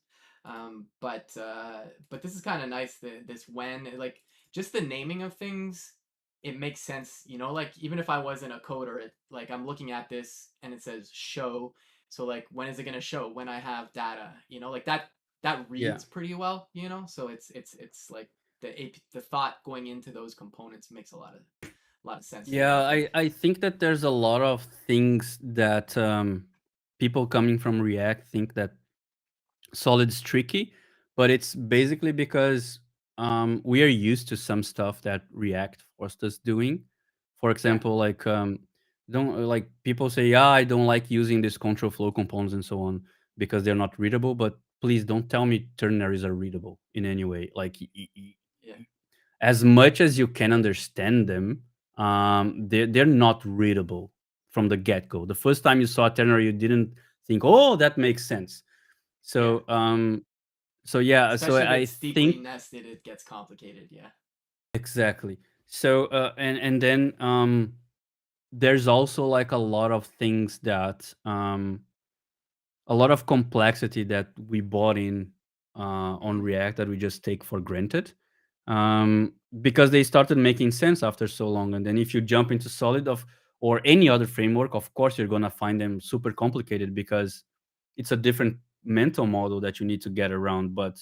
But this is kind of nice. This when like just the naming of things, it makes sense. You know, like even if I wasn't a coder, like I'm looking at this and it says show. So like when is it gonna show? When I have data. You know, like that yeah. reads pretty well. You know, so it's like the thought going into those components makes a lot of sense to me. Yeah, I think. I think that there's a lot of things that people coming from React think that Solid's tricky, but it's basically because we are used to some stuff that React forced us doing. For Yeah, example, like don't like people say, yeah, I don't like using these control flow components and so on because they're not readable. But please don't tell me ternaries are readable in any way. Like yeah, as much as you can understand them, they're not readable from the get go. The first time you saw a ternary, you didn't think, oh, that makes sense. yeah. So so yeah, so Especially if I it's deeply think nested, it gets complicated. Yeah, exactly. So and then there's also like a lot of things that a lot of complexity that we bought in on mm-hmm. React that we just take for granted because they started making sense after so long. And then if you jump into Solid of or any other framework, of course you're gonna find them super complicated because it's a different mental model that you need to get around. But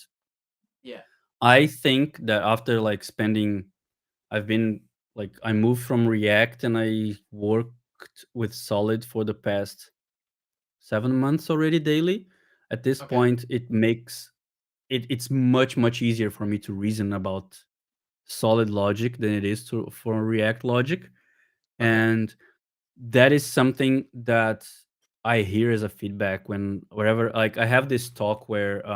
Yeah. I think that after like spending, I've been like I moved from React and I worked with Solid for the past 7 months already daily. At this Okay. point, it makes it's much easier for me to reason about solid logic than it is to for React logic, Okay. and that is something that I hear as a feedback when wherever like I have this talk where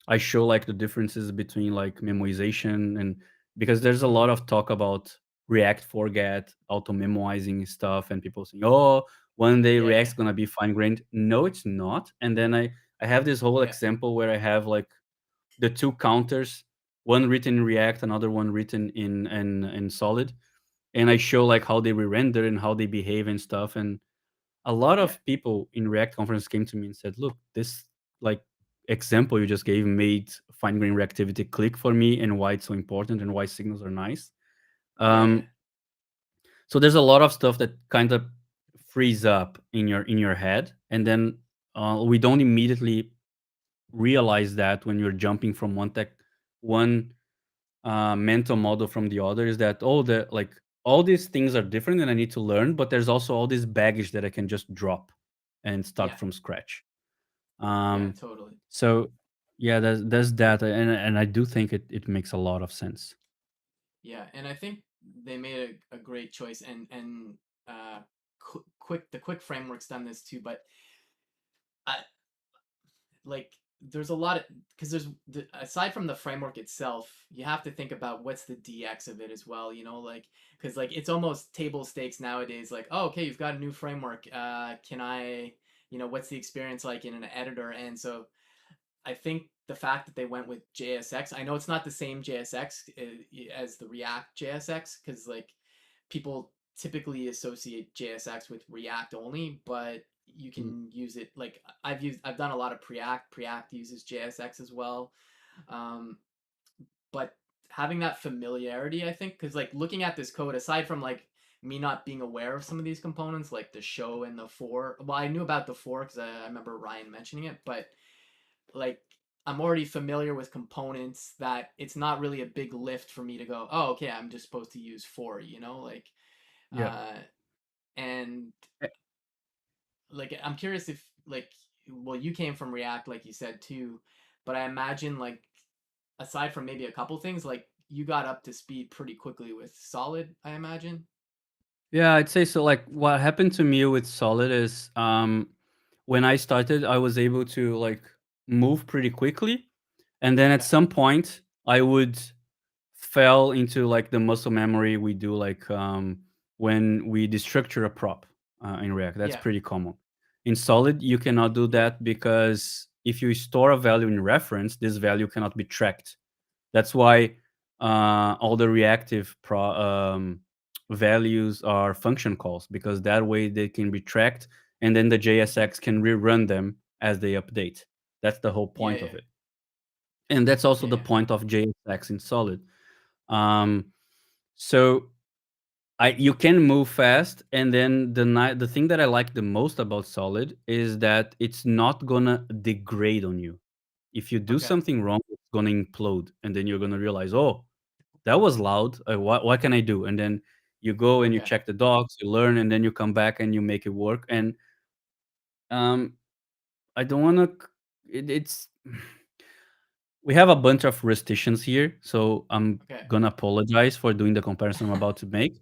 I show like the differences between like memoization and because there's a Mm-hmm. lot of talk about React forget, auto memoizing stuff, and people saying, "Oh, one day Yeah. Yeah. React's gonna be fine grained." No, it's not. And then I have this whole Yeah. example where I have like the two counters. one written in React, another one written in Solid, and I show like how they re-render and how they behave and stuff. And a lot Yeah, of people in React conference came to me and said, "Look, this like example you just gave made fine grain reactivity click for me, and why it's so important and why signals are nice." yeah, Um, so there's a lot of stuff that kind of frees up in your head, and then we don't immediately realize that when you're jumping from one mental model from the other, is that all these things are different and I need to learn, but there's also all this baggage that I can just drop and yeah, start from scratch. yeah, Um, totally. so yeah, there's that, and I do think it makes a lot of sense. Yeah, and I think they made a great choice, and quick the quick framework's done this too, but I like there's a lot of because aside from the framework itself, you have to think about what's the DX of it as well. Like because like it's almost table stakes nowadays. Like, oh, okay, you've got a new framework. Can I, what's the experience like in an editor? And so I think the fact that they went with JSX, I know it's not the same JSX as the React JSX because like people typically associate JSX with React only, but you Mm. can use it like I've done a lot of Preact. Preact uses JSX as well, um, but having that familiarity, I think, because like looking at this code, aside from like me not being aware of some of these components, like the show and the for, well, I knew about the for because I remember Ryan mentioning it, but like I'm already familiar with components that it's not really a big lift for me to go, oh, okay, I'm just supposed to use for, like, Yeah. uh, and Eh, like I'm curious if like, well, you came from React, like you said too, but I imagine like aside from maybe a couple things, like you got up to speed pretty quickly with Solid, I imagine. Yeah, I'd say so. Like what happened to me with Solid is when I started, I was able to like move pretty quickly, and then at Okay. some point I would fell into like the muscle memory we do like when we destructure a prop in React. That's Yeah. pretty common. In Solid, you cannot do Yeah. that because if you store a value in reference, this value cannot be tracked. That's why all the reactive values are function calls, because that way they can be tracked, and then the Hmm. JSX can rerun them as they update. That's the whole Yeah. point of Yeah. it, and that's also Yeah. the Yeah. point of JSX in Solid. Um, so you can move fast, and then the thing that I like the most about Solid is that it's not gonna degrade on you. If you do Okay. something wrong, it's gonna implode, and then you're gonna realize, oh, that was loud. What can I do? And then you go and you Okay. check the docs, you learn, and then you come back and you make it work. And um, I don't want to. It's we have a bunch of Rusticians here, so I'm Okay. gonna apologize for doing the comparison I'm about to make.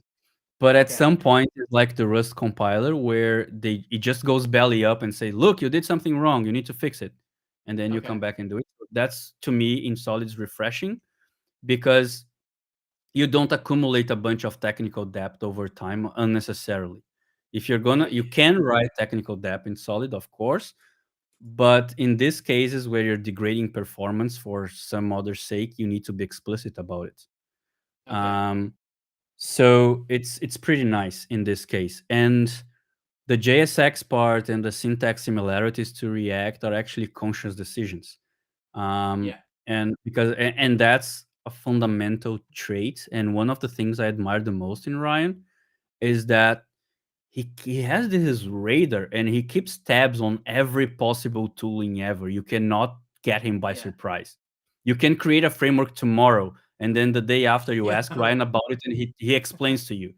But at Okay. some point, it's like the Rust compiler where it just goes belly up and say, "Look, you did something wrong. You need to fix it," and then you Okay. come back and do it. That's to me in Solid's refreshing, because you don't accumulate a bunch of technical debt over time unnecessarily. If you're Yeah. gonna, you can write technical debt in Solid, of course, but in these cases where you're degrading performance for some other sake, you need to be explicit about it. Okay. Um, so it's pretty nice in this case. And the JSX part and the syntax similarities to React are actually conscious decisions. Yeah. And and that's a fundamental trait. And one of the things I admire the most in Ryan is that he has this radar and he keeps tabs on every possible tooling ever. You cannot get him by Yeah. surprise. You can create a framework tomorrow, and then the day after you Yeah. ask Ryan about it, and he explains to you.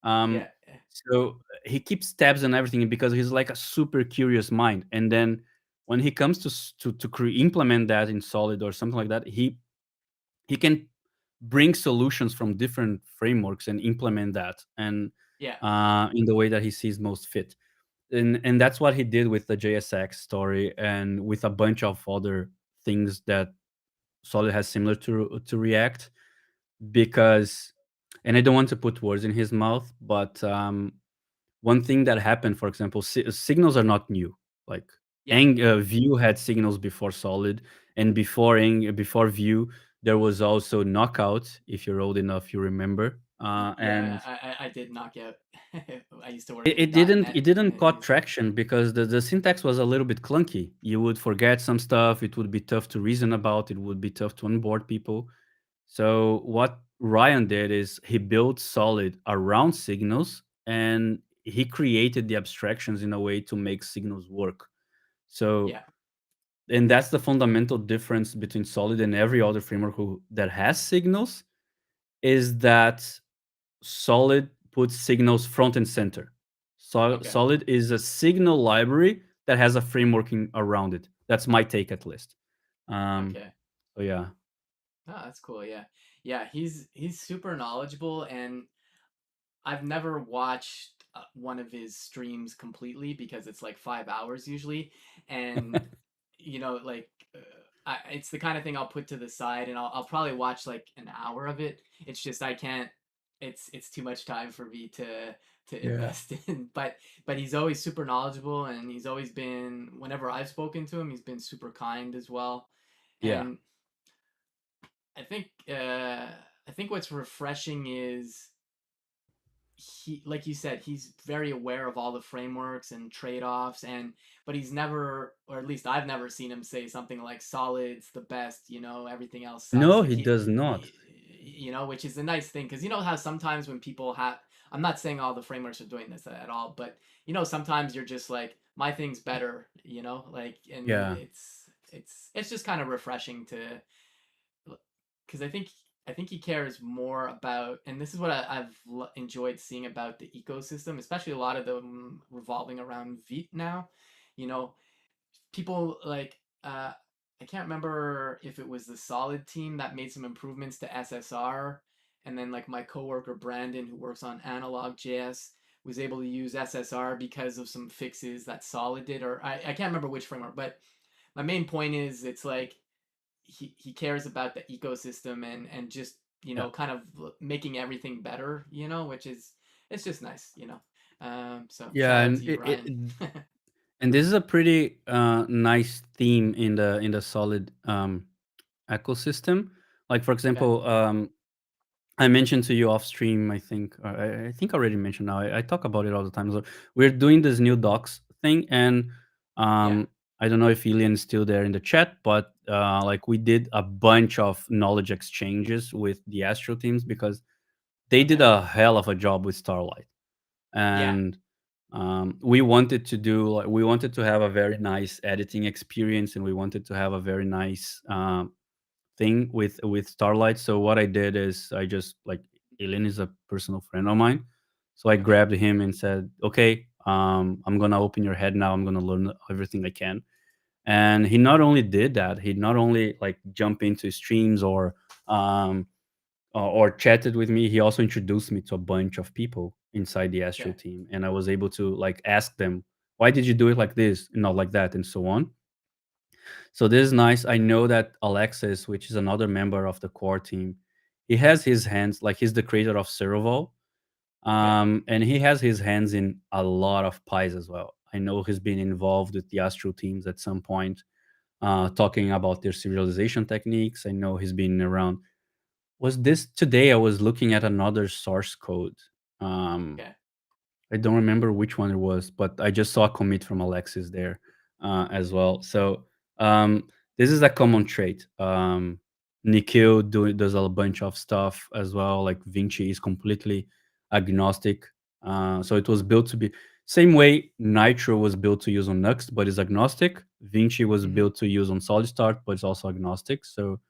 Yeah. Um, so he keeps tabs on everything because he's like a super curious mind. And then when he comes to implement that in Solid or something like that, he can bring solutions from different frameworks and implement that, and Yeah. in the way that he sees most fit. And that's what he did with the JSX story and with a bunch of other things that Solid has similar to React. Because, and I don't want to put words in his mouth, but one thing that happened, for example, signals are not new. Like Yeah. Vue had signals before Solid, and before Vue, There was also Knockout, if you're old enough, you remember. Yeah, And I did knock out. I used to work it, in it didn't .NET it didn't and caught use that. traction because the syntax was a little bit clunky. You would forget some stuff. It would be tough to reason about. It would be tough to onboard people. So what Ryan did is he built Solid around signals, and he created the abstractions in a way to make signals work. So, Yeah. and that's the fundamental difference between Solid and every other framework that has signals, is that Solid puts signals front and center. So Okay. Solid is a signal library that has a framework around it. That's my take at least. Um, Okay. so yeah, Oh, that's cool. Yeah. Yeah, he's super knowledgeable, and I've never watched one of his streams completely because it's like 5 hours usually, and like it's the kind of thing I'll put to the side, and I'll probably watch like an hour of it. It's just I can't. It's too much time for me to yeah, invest in. But he's always super knowledgeable, and he's always been. Whenever I've spoken to him, he's been super kind as well, yeah. and I think uh, I think what's refreshing is he, like you said, he's very aware of all the frameworks and trade-offs, and but he's never, or at least I've never seen him say something like solid's the best, everything else sucks. No, Like he does not. which is a nice thing, because you know how sometimes when people have, I'm not saying all the frameworks are doing this at all, but sometimes you're just like, my thing's better, like, and Yeah, it's just kind of refreshing to, because I think he cares more about, and this is what I've enjoyed seeing about the ecosystem, especially a lot of them revolving around Vite now. You know, people like I can't remember if it was the Solid team that made some improvements to SSR, and then like my coworker Brandon, who works on Analog JS, was able to use SSR because of some fixes that Solid did, or I can't remember which framework, but my main point is it's like he cares about the ecosystem, and just yeah, kind of making everything better, which is, it's just nice. So yeah. shout out And to you, Ryan. and this is a pretty nice theme in the Solid ecosystem. Like for Okay. example, I mentioned to you off stream. I think I think I already mentioned now. I talk about it all the time. So we're doing this new docs thing, and Yeah. I don't know if Ilian's still there in the chat, but like we did a bunch of knowledge exchanges with the Astro teams because they did Okay. a hell of a job with Starlight, Yeah. and we wanted to do like we wanted to have a very nice editing experience, and we wanted to have a very nice thing with Starlight. So what I did is I just like, Elin is a personal friend of mine, so I Okay. grabbed him and said, "Okay, I'm gonna open your head now. I'm gonna learn everything I can." And he not only did that, he not only like jump into streams um, or chatted with me. He also introduced me to a bunch of people inside the Astro Okay. team, and I was able to like ask them, "Why did you do it like this and not like that?" and so on. So this is nice. I know that Alexis, which is another member of the core team, he has his hands, like he's the creator of Cereval, Okay. and he has his hands in a lot of pies as well. I know he's been involved with the Astro teams at some point, talking about their serialization techniques. I know he's been around. Was this today? I was looking at another source code. Um, Okay. I don't remember which one it was, but I just saw a commit from Alexis there as well. So this is a common trait. Nikhil does a bunch of stuff as well. Like Vinci is completely agnostic. So it was built to be same way Nitro was built to use on Nuxt, but is agnostic. Vinci was Mm-hmm. built to use on SolidStart, but it's also agnostic. So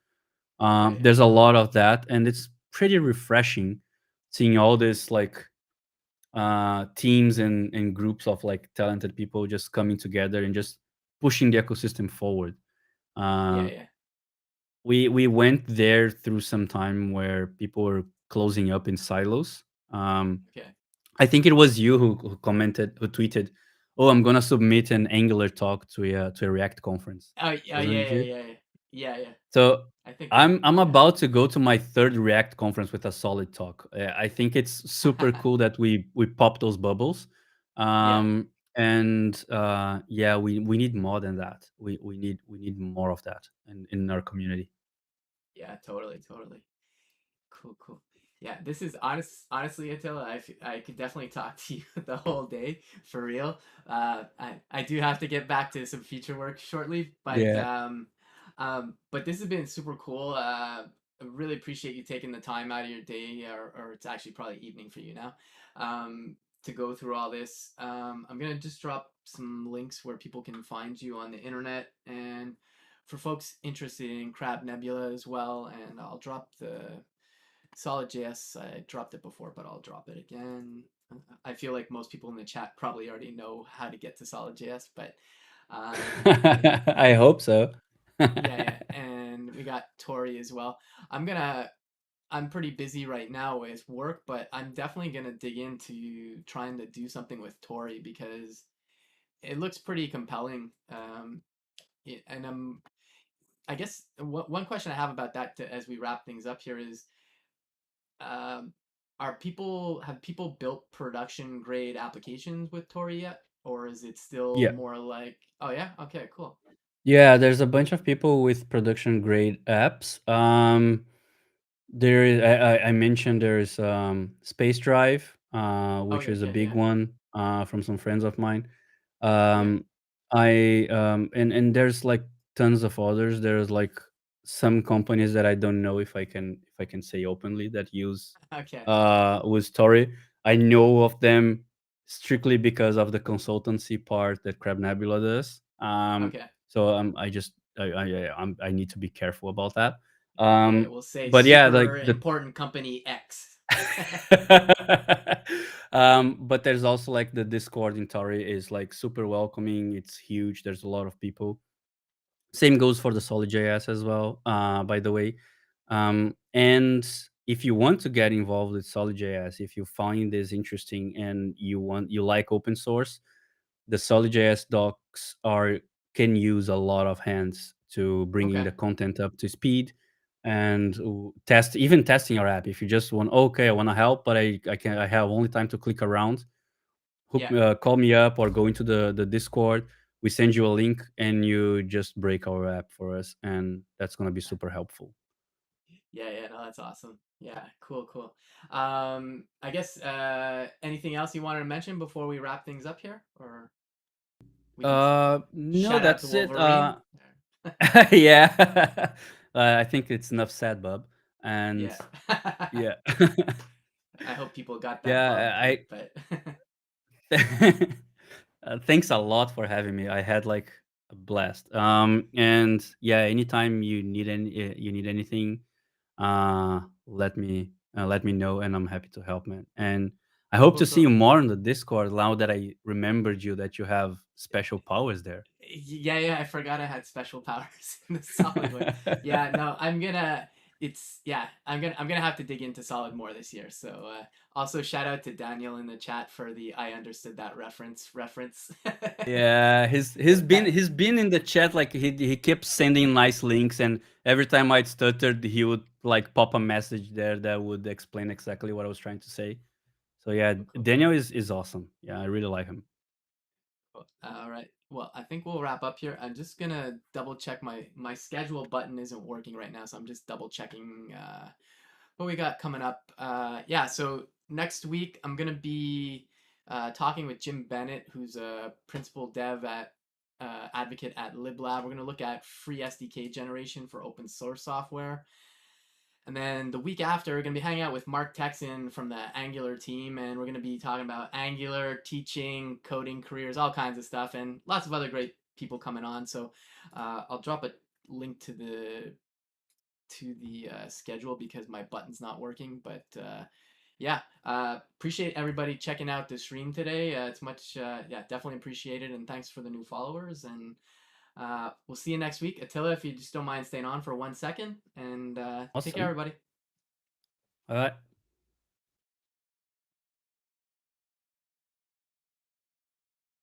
Yeah. Yeah. there's a lot of that, and it's pretty refreshing seeing all this like teams and groups of like talented people just coming together and just pushing the ecosystem forward. Yeah. Uh, Yeah. we went there through some time where people were closing up in silos. Um, Okay. I think it was you who commented, who tweeted, "Oh, I'm gonna submit an Angular talk to a React conference." Oh yeah. Wasn't Yeah. it Yeah. you? Yeah. Yeah. Yeah. So I think I I'm did. Yeah. about to go to my third React conference with a solid talk. I think it's super cool that we pop those bubbles, Yeah. and yeah, we need more than that. We need more of that in our community. Yeah, totally, totally. Cool, cool. Yeah, this is honestly, Attila, I could definitely talk to you the whole day for real. I do have to get back to some feature work shortly, Yeah. but this has been super cool. I really appreciate you taking the time out of your day, or it's actually probably evening for you now, to go through all this. I'm gonna just drop some links where people can find you on the internet, and for folks interested in CrabNebula as well, and I'll drop the SolidJS. I dropped it before, but I'll drop it again. I feel like most people in the chat probably already know how to get to SolidJS, but and I hope so. yeah, yeah, and we got Tauri as well. I'm pretty busy right now with work, but I'm definitely gonna dig into trying to do something with Tauri because it looks pretty compelling. And I guess one question I have about that as we wrap things up here is, um, have people built production grade applications with Tori yet, or is it still Yeah. more like, oh yeah, okay, cool, Yeah, there's a bunch of people with production grade apps. There is I mentioned there's Space Drive, oh which yeah, is a yeah, big yeah, one from some friends of mine. yeah, Um, and there's like tons of others. There's like some companies that I don't know if I can say openly that use okay, with Story. I know of them strictly because of the consultancy part that CrabNebula does. okay, So I need to be careful about that. yeah, yeah. We'll say But yeah, like super the important company X. but there's also like the Discord in Tauri is like super welcoming. It's huge. There's a lot of people. Same goes for the SolidJS as well, by the way. And if you want to get involved with SolidJS, if you find this interesting and you like open source, the SolidJS docs are can use a lot of hands to bringing Okay, the content up to speed and testing your app. If you just want, okay, I want to help, but I have only time to click around, yeah, call me up or go into the Discord. We send you a link and you just break our app for us, and that's gonna be super helpful. yeah, yeah. No, that's awesome. Yeah, cool, cool. I guess anything else you wanted to mention before we wrap things up here, or we can No, shout out to that's it. Wolverine. Yeah, I think it's enough said, Bob. And Yeah. yeah, I hope people got that bub yeah, bit, but thanks a lot for having me. I had like a blast. And yeah, anytime you need anything, let me know, and I'm happy to help, man. And I hope cool, to see cool. you more on the Discord now that I remembered you that you have special powers there. Yeah, yeah, I forgot I had special powers in the solid one. Yeah, no, I'm gonna have to dig into solid more this year. So also shout out to Daniel in the chat for the I understood that reference. Yeah, That he's been in the chat, like he kept sending nice links, and every time I stuttered, he would like pop a message there that would explain exactly what I was trying to say. So yeah, cool, cool, cool. Daniel is awesome. Yeah, I really like him. Cool. All right. Well, I think we'll wrap up here. I'm just gonna double check my schedule button isn't working right now, so I'm just double checking what we got coming up. Yeah, so next week I'm gonna be talking with Jim Bennett, who's a principal dev at advocate at LibLab. We're gonna look at free SDK generation for open source software. And then the week after, we're going to be hanging out with Mark Texan from the Angular team, and we're going to be talking about Angular, teaching, coding careers, all kinds of stuff, and lots of other great people coming on. So I'll drop a link to the schedule because my button's not working. But yeah, appreciate everybody checking out the stream today. It's much, yeah, definitely appreciated, and thanks for the new followers. And we'll see you next week. Attila, if you just don't mind staying on for 1 second, and take care, Awesome. everybody. All right.